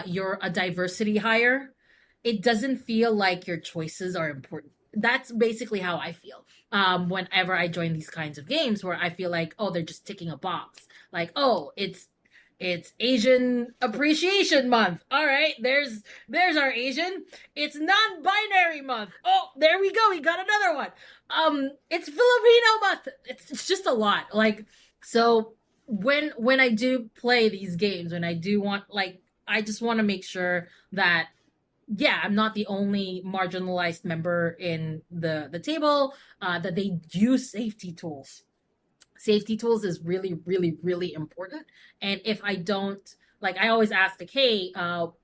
you're a diversity hire, it doesn't feel like your choices are important. That's basically how I feel whenever I join these kinds of games, where I feel like, oh, they're just ticking a box. Like, oh, it's It's Asian Appreciation Month. All right, there's our Asian. It's non-binary month. Oh, there we go. We got another one. It's Filipino month. It's just a lot. Like, so when I do play these games, when I do want, like, I just want to make sure that, yeah, I'm not the only marginalized member in the table, that they use safety tools. Safety tools is really, really, really important. And if I don't, like, I always ask, like, hey,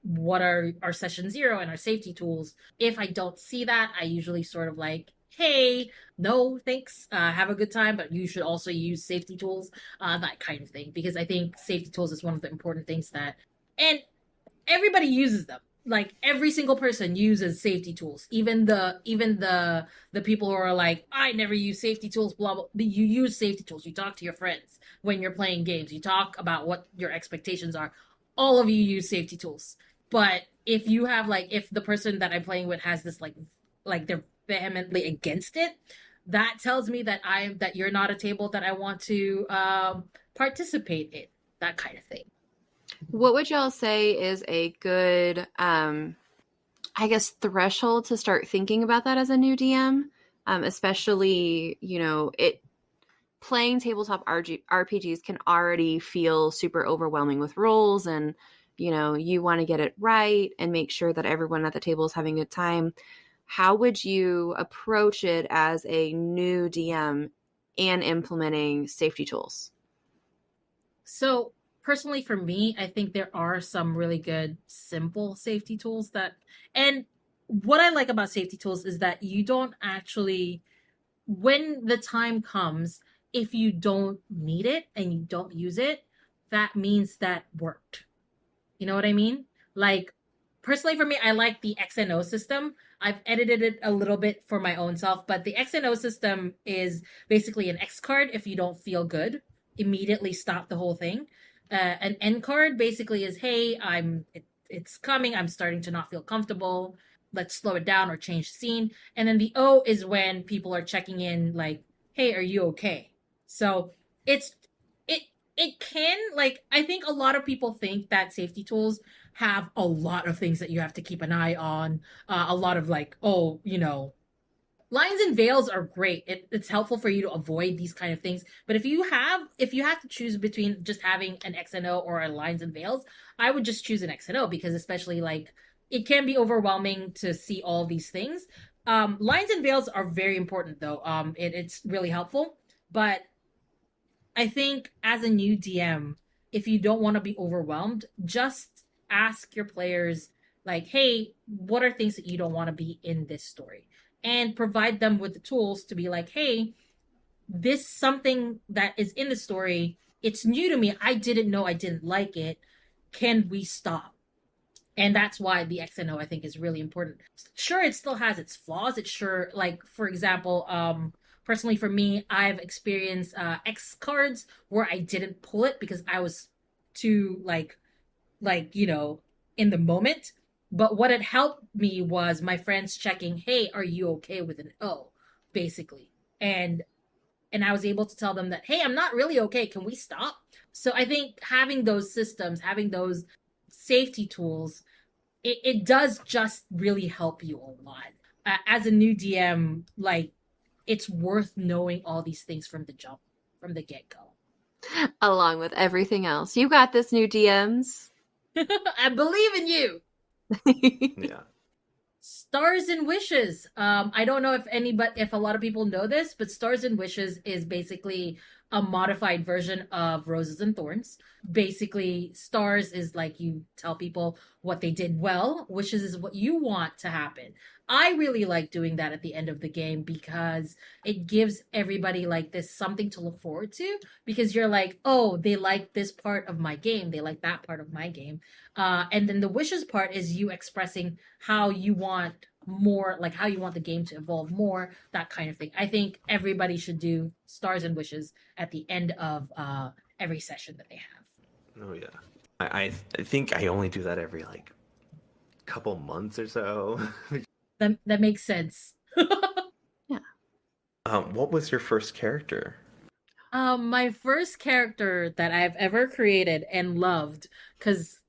what are our session 0 and our safety tools? If I don't see that, I usually sort of like, hey, no, thanks, have a good time, but you should also use safety tools, that kind of thing. Because I think safety tools is one of the important things that, and everybody uses them. Like, every single person uses safety tools. Even the people who are like, I never use safety tools, blah blah. You use safety tools. You talk to your friends when you're playing games. You talk about what your expectations are. All of you use safety tools. But if you have, like, if the person that I'm playing with has this like they're vehemently against it, that tells me that you're not a table that I want to participate in. That kind of thing. What would y'all say is a good, I guess, threshold to start thinking about that as a new DM? Especially, playing tabletop RPGs can already feel super overwhelming with rules, and, you want to get it right and make sure that everyone at the table is having a good time. How would you approach it as a new DM and implementing safety tools? So, personally, for me, I think there are some really good simple safety tools and what I like about safety tools is that you don't actually, when the time comes, if you don't need it and you don't use it, that means that worked. You know what I mean? Like, personally, for me, I like the XNO system. I've edited it a little bit for my own self, but the XNO system is basically an X card. If you don't feel good, immediately stop the whole thing. An N card basically is, hey, it's coming. I'm starting to not feel comfortable. Let's slow it down or change the scene. And then the O is when people are checking in, like, hey, are you okay? So it's it can, like, I think a lot of people think that safety tools have a lot of things that you have to keep an eye on. A lot of, like, oh, lines and veils are great. It's helpful for you to avoid these kind of things. But if you have to choose between just having an XNO or a lines and veils, I would just choose an XNO, because especially, like, it can be overwhelming to see all these things. Lines and veils are very important though. It's really helpful. But I think as a new DM, if you don't want to be overwhelmed, just ask your players, like, hey, what are things that you don't want to be in this story? And provide them with the tools to be like, hey, this something that is in the story, it's new to me. I didn't know I didn't like it. Can we stop? And that's why the XNO, I think, is really important. Sure, it still has its flaws. It's sure, like, for example, personally for me, I've experienced X cards where I didn't pull it because I was too, like, in the moment. But what had helped me was my friends checking, hey, are you okay with an O? Basically. And I was able to tell them that, hey, I'm not really okay. Can we stop? So I think having those systems, having those safety tools, it does just really help you a lot. As a new DM, like, it's worth knowing all these things from the jump, from the get-go. Along with everything else. You got this, new DMs. I believe in you. Yeah. Stars and Wishes. I don't know if a lot of people know this, but Stars and Wishes is basically a modified version of Roses and Thorns. Basically, stars is like you tell people what they did well. Wishes is what you want to happen. I really like doing that at the end of the game because it gives everybody, like, this something to look forward to, because you're like, oh, they like this part of my game. They like that part of my game. And then the wishes part is you expressing how you want more, like how you want the game to evolve more, that kind of thing. I think everybody should do stars and wishes at the end of every session that they have. Oh yeah. I think I only do that every, like, couple months or so. That makes sense. Yeah. What was your first character? My first character that I've ever created and loved,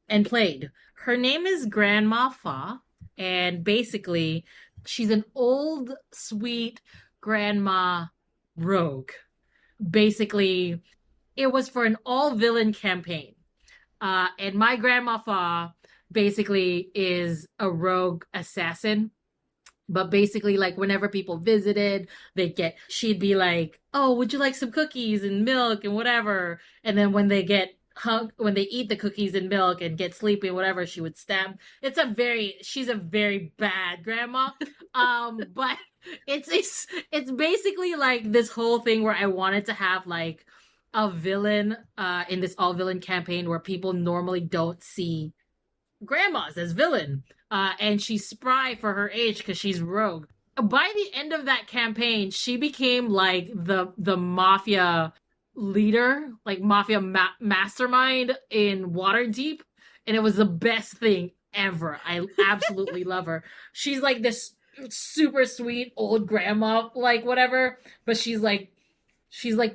and played, her name is Grandma Fa, and basically, she's an old, sweet grandma rogue. Basically, it was for an all-villain campaign. And my Grandma Fa basically is a rogue assassin, but basically, like, whenever people visited, she'd be like, oh, would you like some cookies and milk and whatever? And then when they eat the cookies and milk and get sleepy, whatever, she would stab. She's a very bad grandma. But it's basically like this whole thing where I wanted to have like a villain, in this all villain campaign where people normally don't see grandmas as villain. And she's spry for her age because she's rogue. By the end of that campaign, she became like the mafia leader, like mastermind in Waterdeep, and it was the best thing ever. I absolutely love her. She's like this super sweet old grandma, like whatever, but she's like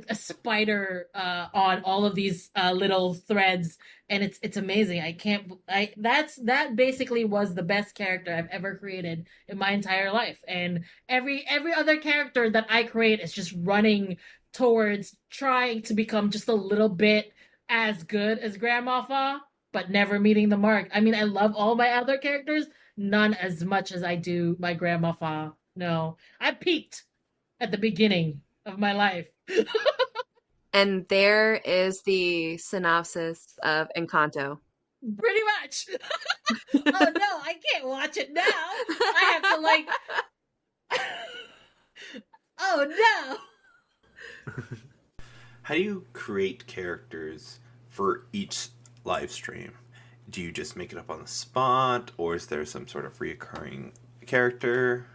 a spider on all of these little threads, and it's amazing. I can't I that basically was the best character I've ever created in my entire life. And every other character that I create is just running towards trying to become just a little bit as good as Grandma Fa, but never meeting the mark. I mean, I love all my other characters, none as much as I do my Grandma Fa. No, I peaked at the beginning of my life. And there is the synopsis of Encanto. Pretty much. Oh no, I can't watch it now. I have to like. Oh no. How do you create characters for each live stream? Do you just make it up on the spot, or is there some sort of reoccurring character?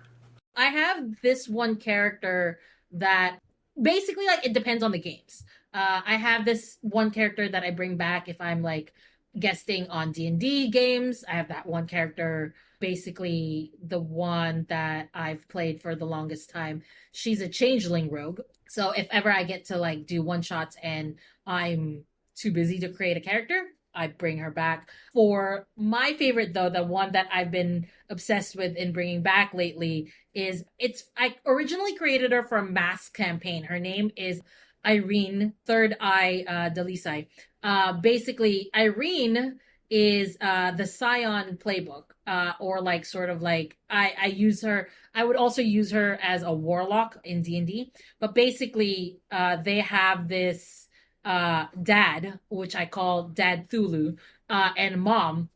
I have this one character that basically, like, it depends on the games. I have this one character that I bring back if I'm like guesting on D&D games. I have that one character, basically the one that I've played for the longest time. She's a changeling rogue. So if ever I get to like do one shots and I'm too busy to create a character, I bring her back. For my favorite though, the one that I've been obsessed with in bringing back lately I originally created her for a mass campaign. Her name is Irene Third Eye Delisai. Basically, Irene is the Scion playbook, or like sort of like I use her. I would also use her as a warlock in D&D. But basically, they have this dad, which I call Dad Thulu, and mom.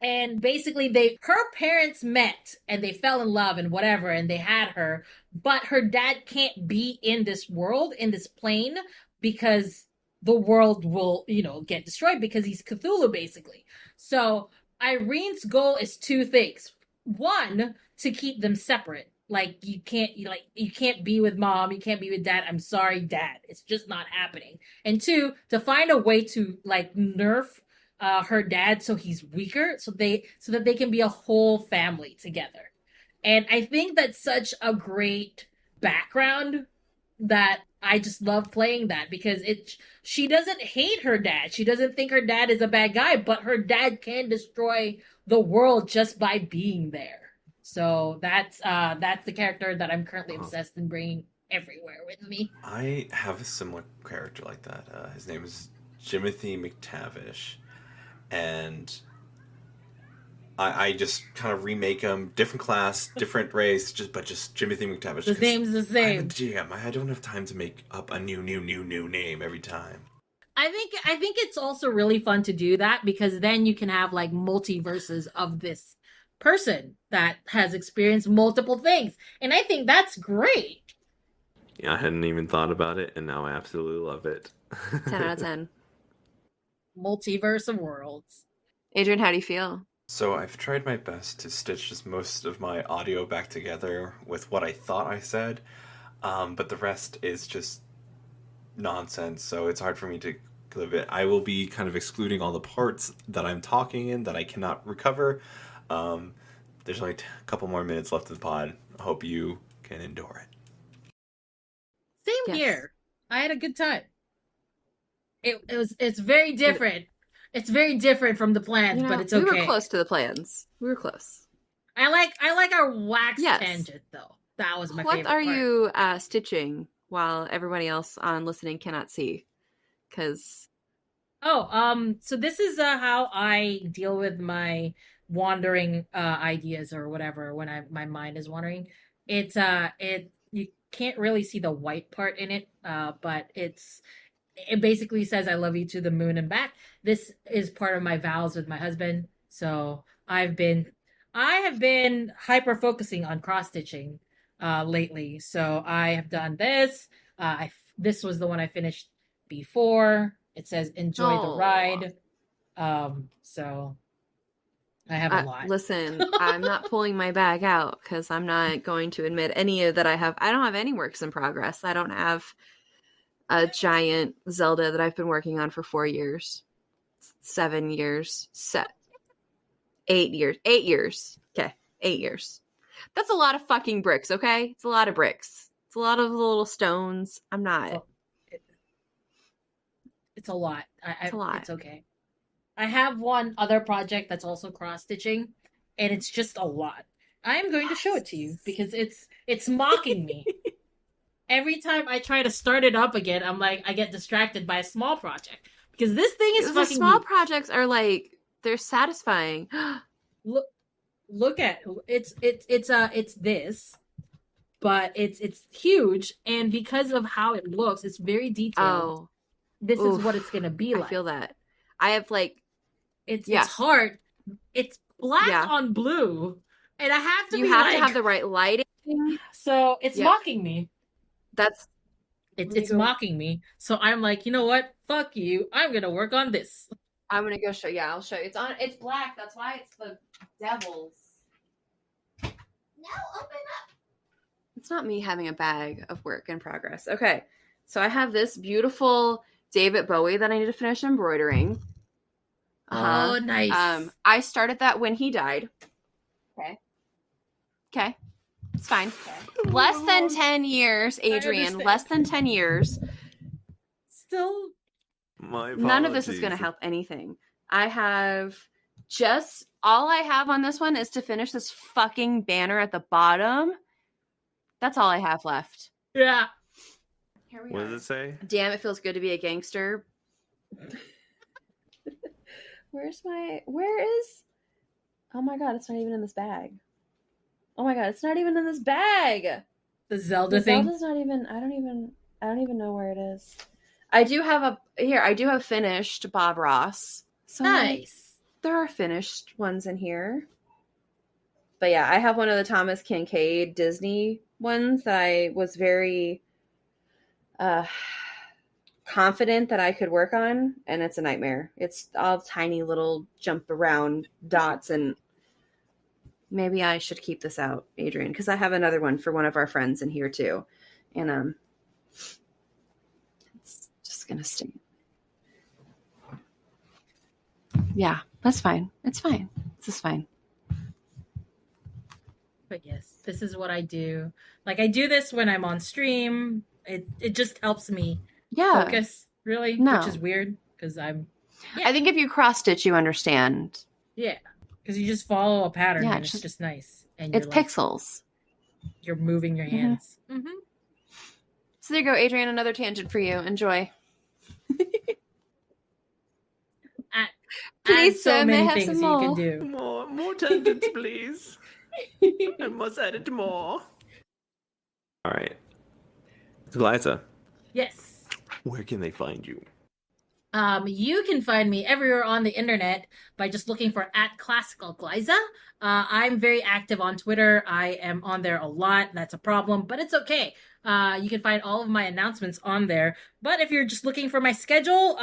And basically, her parents met and they fell in love and whatever, and they had her. But her dad can't be in this world, in this plane, because the world will, get destroyed because he's Cthulhu, basically. So Irene's goal is two things. One, to keep them separate. Like you can't be with mom, you can't be with dad. I'm sorry, dad. It's just not happening. And two, to find a way to like nerf her dad so he's weaker, so that they can be a whole family together. And I think that's such a great background that I just love playing that, because she doesn't hate her dad. She doesn't think her dad is a bad guy, but her dad can destroy the world just by being there. So that's the character that I'm currently obsessed in bringing everywhere with me. I have a similar character like that. His name is Jimothy McTavish, and I just kind of remake him, different class, different race, just Jimothy McTavish. The name's the same. I'm a GM. I don't have time to make up a new name every time. I think it's also really fun to do that, because then you can have like multiverses of this person that has experienced multiple things. And I think that's great. Yeah, I hadn't even thought about it, and now I absolutely love it. 10 out of 10. Multiverse of worlds. Adrian, how do you feel? So I've tried my best to stitch just most of my audio back together with what I thought I said, but the rest is just nonsense, so it's hard for me to live it. I will be kind of excluding all the parts that I'm talking in that I cannot recover. There's only a couple more minutes left of the pod. I hope you can endure it. Same here. I had a good time. it's very different. It's very different from the plans, but it's okay. We were close to the plans. We were close. I like our wax Yes. tangent though. That was my favorite What are part. you stitching while everybody else on listening cannot see? Because So this is how I deal with my wandering ideas or whatever when my mind is wandering. It's you can't really see the white part in it, but it basically says I love you to the moon and back. This is part of my vows with my husband. So I have been hyper focusing on cross stitching lately. So I have done this. This was the one I finished before. It says enjoy the ride. So I have a lot. Listen, I'm not pulling my bag out because I'm not going to admit any of that I have. I don't have any works in progress. I don't have a giant Zelda that I've been working on for 4 years, 7 years, 8 years. Okay, 8 years. That's a lot of fucking bricks, okay? It's a lot of bricks. It's a lot of little stones. I'm not. It's a lot. It's a lot. It's okay. I have one other project that's also cross-stitching, and it's just a lot. I'm going to show it to you because it's mocking me. Every time I try to start it up again, I'm like, I get distracted by a small project because this thing is fucking. The small projects are like they're satisfying. Look at it's this, but it's huge, and because of how it looks, it's very detailed. Oh, this is what it's gonna be like. I feel that. I have like it's hard. It's black on blue, and I have to. You have to have the right lighting. So it's mocking me. It's mocking me. So I'm like, you know what? Fuck you. I'm gonna work on this. I'm gonna go show. Yeah, I'll show you. It's black. That's why it's the devil's. No, open up. It's not me having a bag of work in progress. Okay, so I have this beautiful David Bowie that I need to finish embroidering. Oh, nice. I started that when he died. Okay. It's fine. Okay. Less than 10 years, Adrian. Less than 10 years. Still. None of this is going to help anything. I have all I have on this one is to finish this fucking banner at the bottom. That's all I have left. Yeah. Here we What are. does it say? Damn, it feels good to be a gangster. Where is oh my god, it's not even in this bag. Oh my god, it's not even in this bag. The Zelda thing. Zelda's not even. I don't even know where it is. I do have finished Bob Ross. So nice. There are finished ones in here. But yeah, I have one of the Thomas Kincaid Disney ones that I was very confident that I could work on, and it's a nightmare. It's all tiny little jump around dots, and maybe I should keep this out, Adrian, because I have another one for one of our friends in here too. And it's just gonna stay. Yeah, that's fine. It's fine. This is fine. But yes, this is what I do. Like I do this when I'm on stream. It just helps me focus, really, which is weird because I think if you cross stitch, you understand. Yeah, because you just follow a pattern and it's just nice. And it's pixels. You're moving your hands. Mm-hmm. So there you go, Adrian. Another tangent for you. Enjoy. Please, so many things you can do. More tangents, please. I must edit more. All right, Glaiza. Yes. Where can they find you? You can find me everywhere on the internet by just looking for @ClassicalGlaiza. I'm very active on Twitter. I am on there a lot. That's a problem, but it's okay. You can find all of my announcements on there. But if you're just looking for my schedule,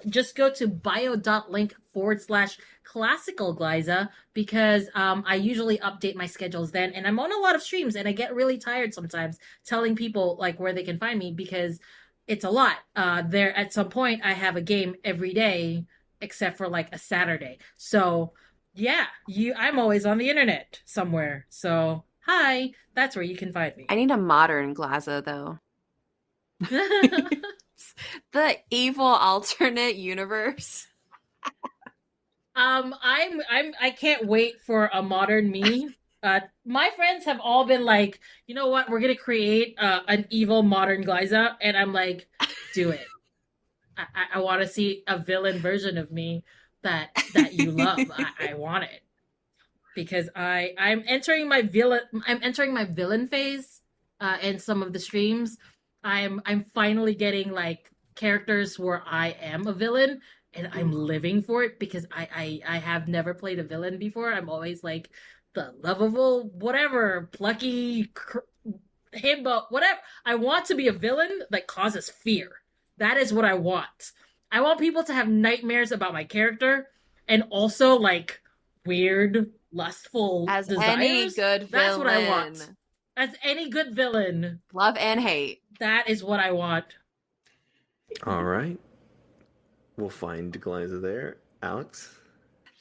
just go to bio.link/ClassicalGlaiza because I usually update my schedules then. And I'm on a lot of streams and I get really tired sometimes telling people like where they can find me because it's a lot. There at some point I have a game every day except for like a Saturday. So yeah, I'm always on the internet somewhere. So hi, that's where you can find me. I need a modern Glaiza though. The evil alternate universe. I can't wait for a modern me. My friends have all been like, you know what, we're gonna create an evil modern Glaiza, and I'm like, do it. I want to see a villain version of me that you love. I want it because I'm entering my villain phase in some of the streams. I'm finally getting like characters where I am a villain and I'm living for it because I have never played a villain before. I'm always like the lovable, whatever, plucky, himbo, whatever. I want to be a villain that causes fear. That is what I want. I want people to have nightmares about my character and also like weird, lustful As desires. any good villain. That's what I want. As any good villain. Love and hate. That is what I want. All right. We'll find Glaiza there. Alex?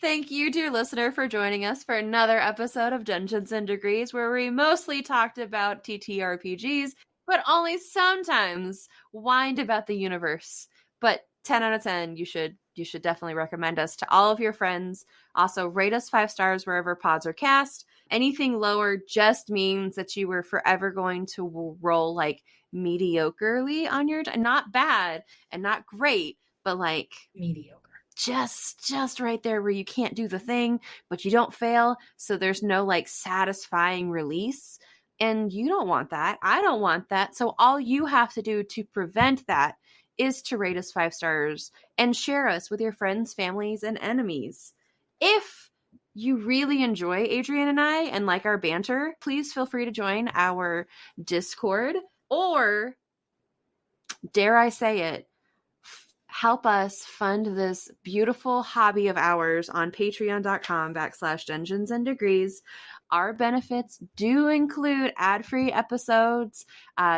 Thank you, dear listener, for joining us for another episode of Dungeons and Degrees, where we mostly talked about TTRPGs, but only sometimes whined about the universe. But 10 out of 10, you should definitely recommend us to all of your friends. Also, rate us 5 stars wherever pods are cast. Anything lower just means that you were forever going to roll like mediocrely on your not bad and not great, but like mediocre. Just right there where you can't do the thing, but you don't fail. So there's no like satisfying release. And you don't want that. I don't want that. So all you have to do to prevent that is to rate us 5 stars and share us with your friends, families, and enemies. If you really enjoy Adrian and I and like our banter, please feel free to join our Discord or, dare I say it, help us fund this beautiful hobby of ours on patreon.com/Dungeons and Degrees. Our benefits do include ad-free episodes.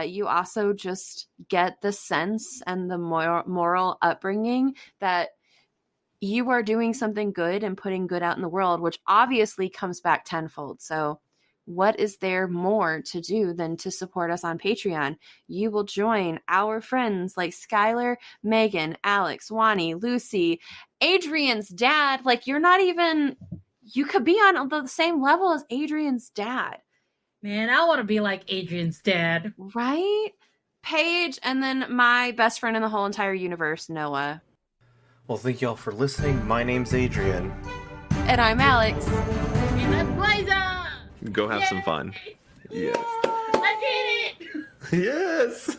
You also just get the sense and the moral upbringing that you are doing something good and putting good out in the world, which obviously comes back tenfold. So what is there more to do than to support us on Patreon? You will join our friends like Skylar, Megan, Alex, Wani, Lucy, Adrian's dad. Like, you could be on the same level as Adrian's dad. Man, I want to be like Adrian's dad. Right? Paige, and then my best friend in the whole entire universe, Noah. Well, thank y'all for listening. My name's Adrian. And I'm Alex. And that's Glaiza! Go have some fun. Yes. I did it! Yes!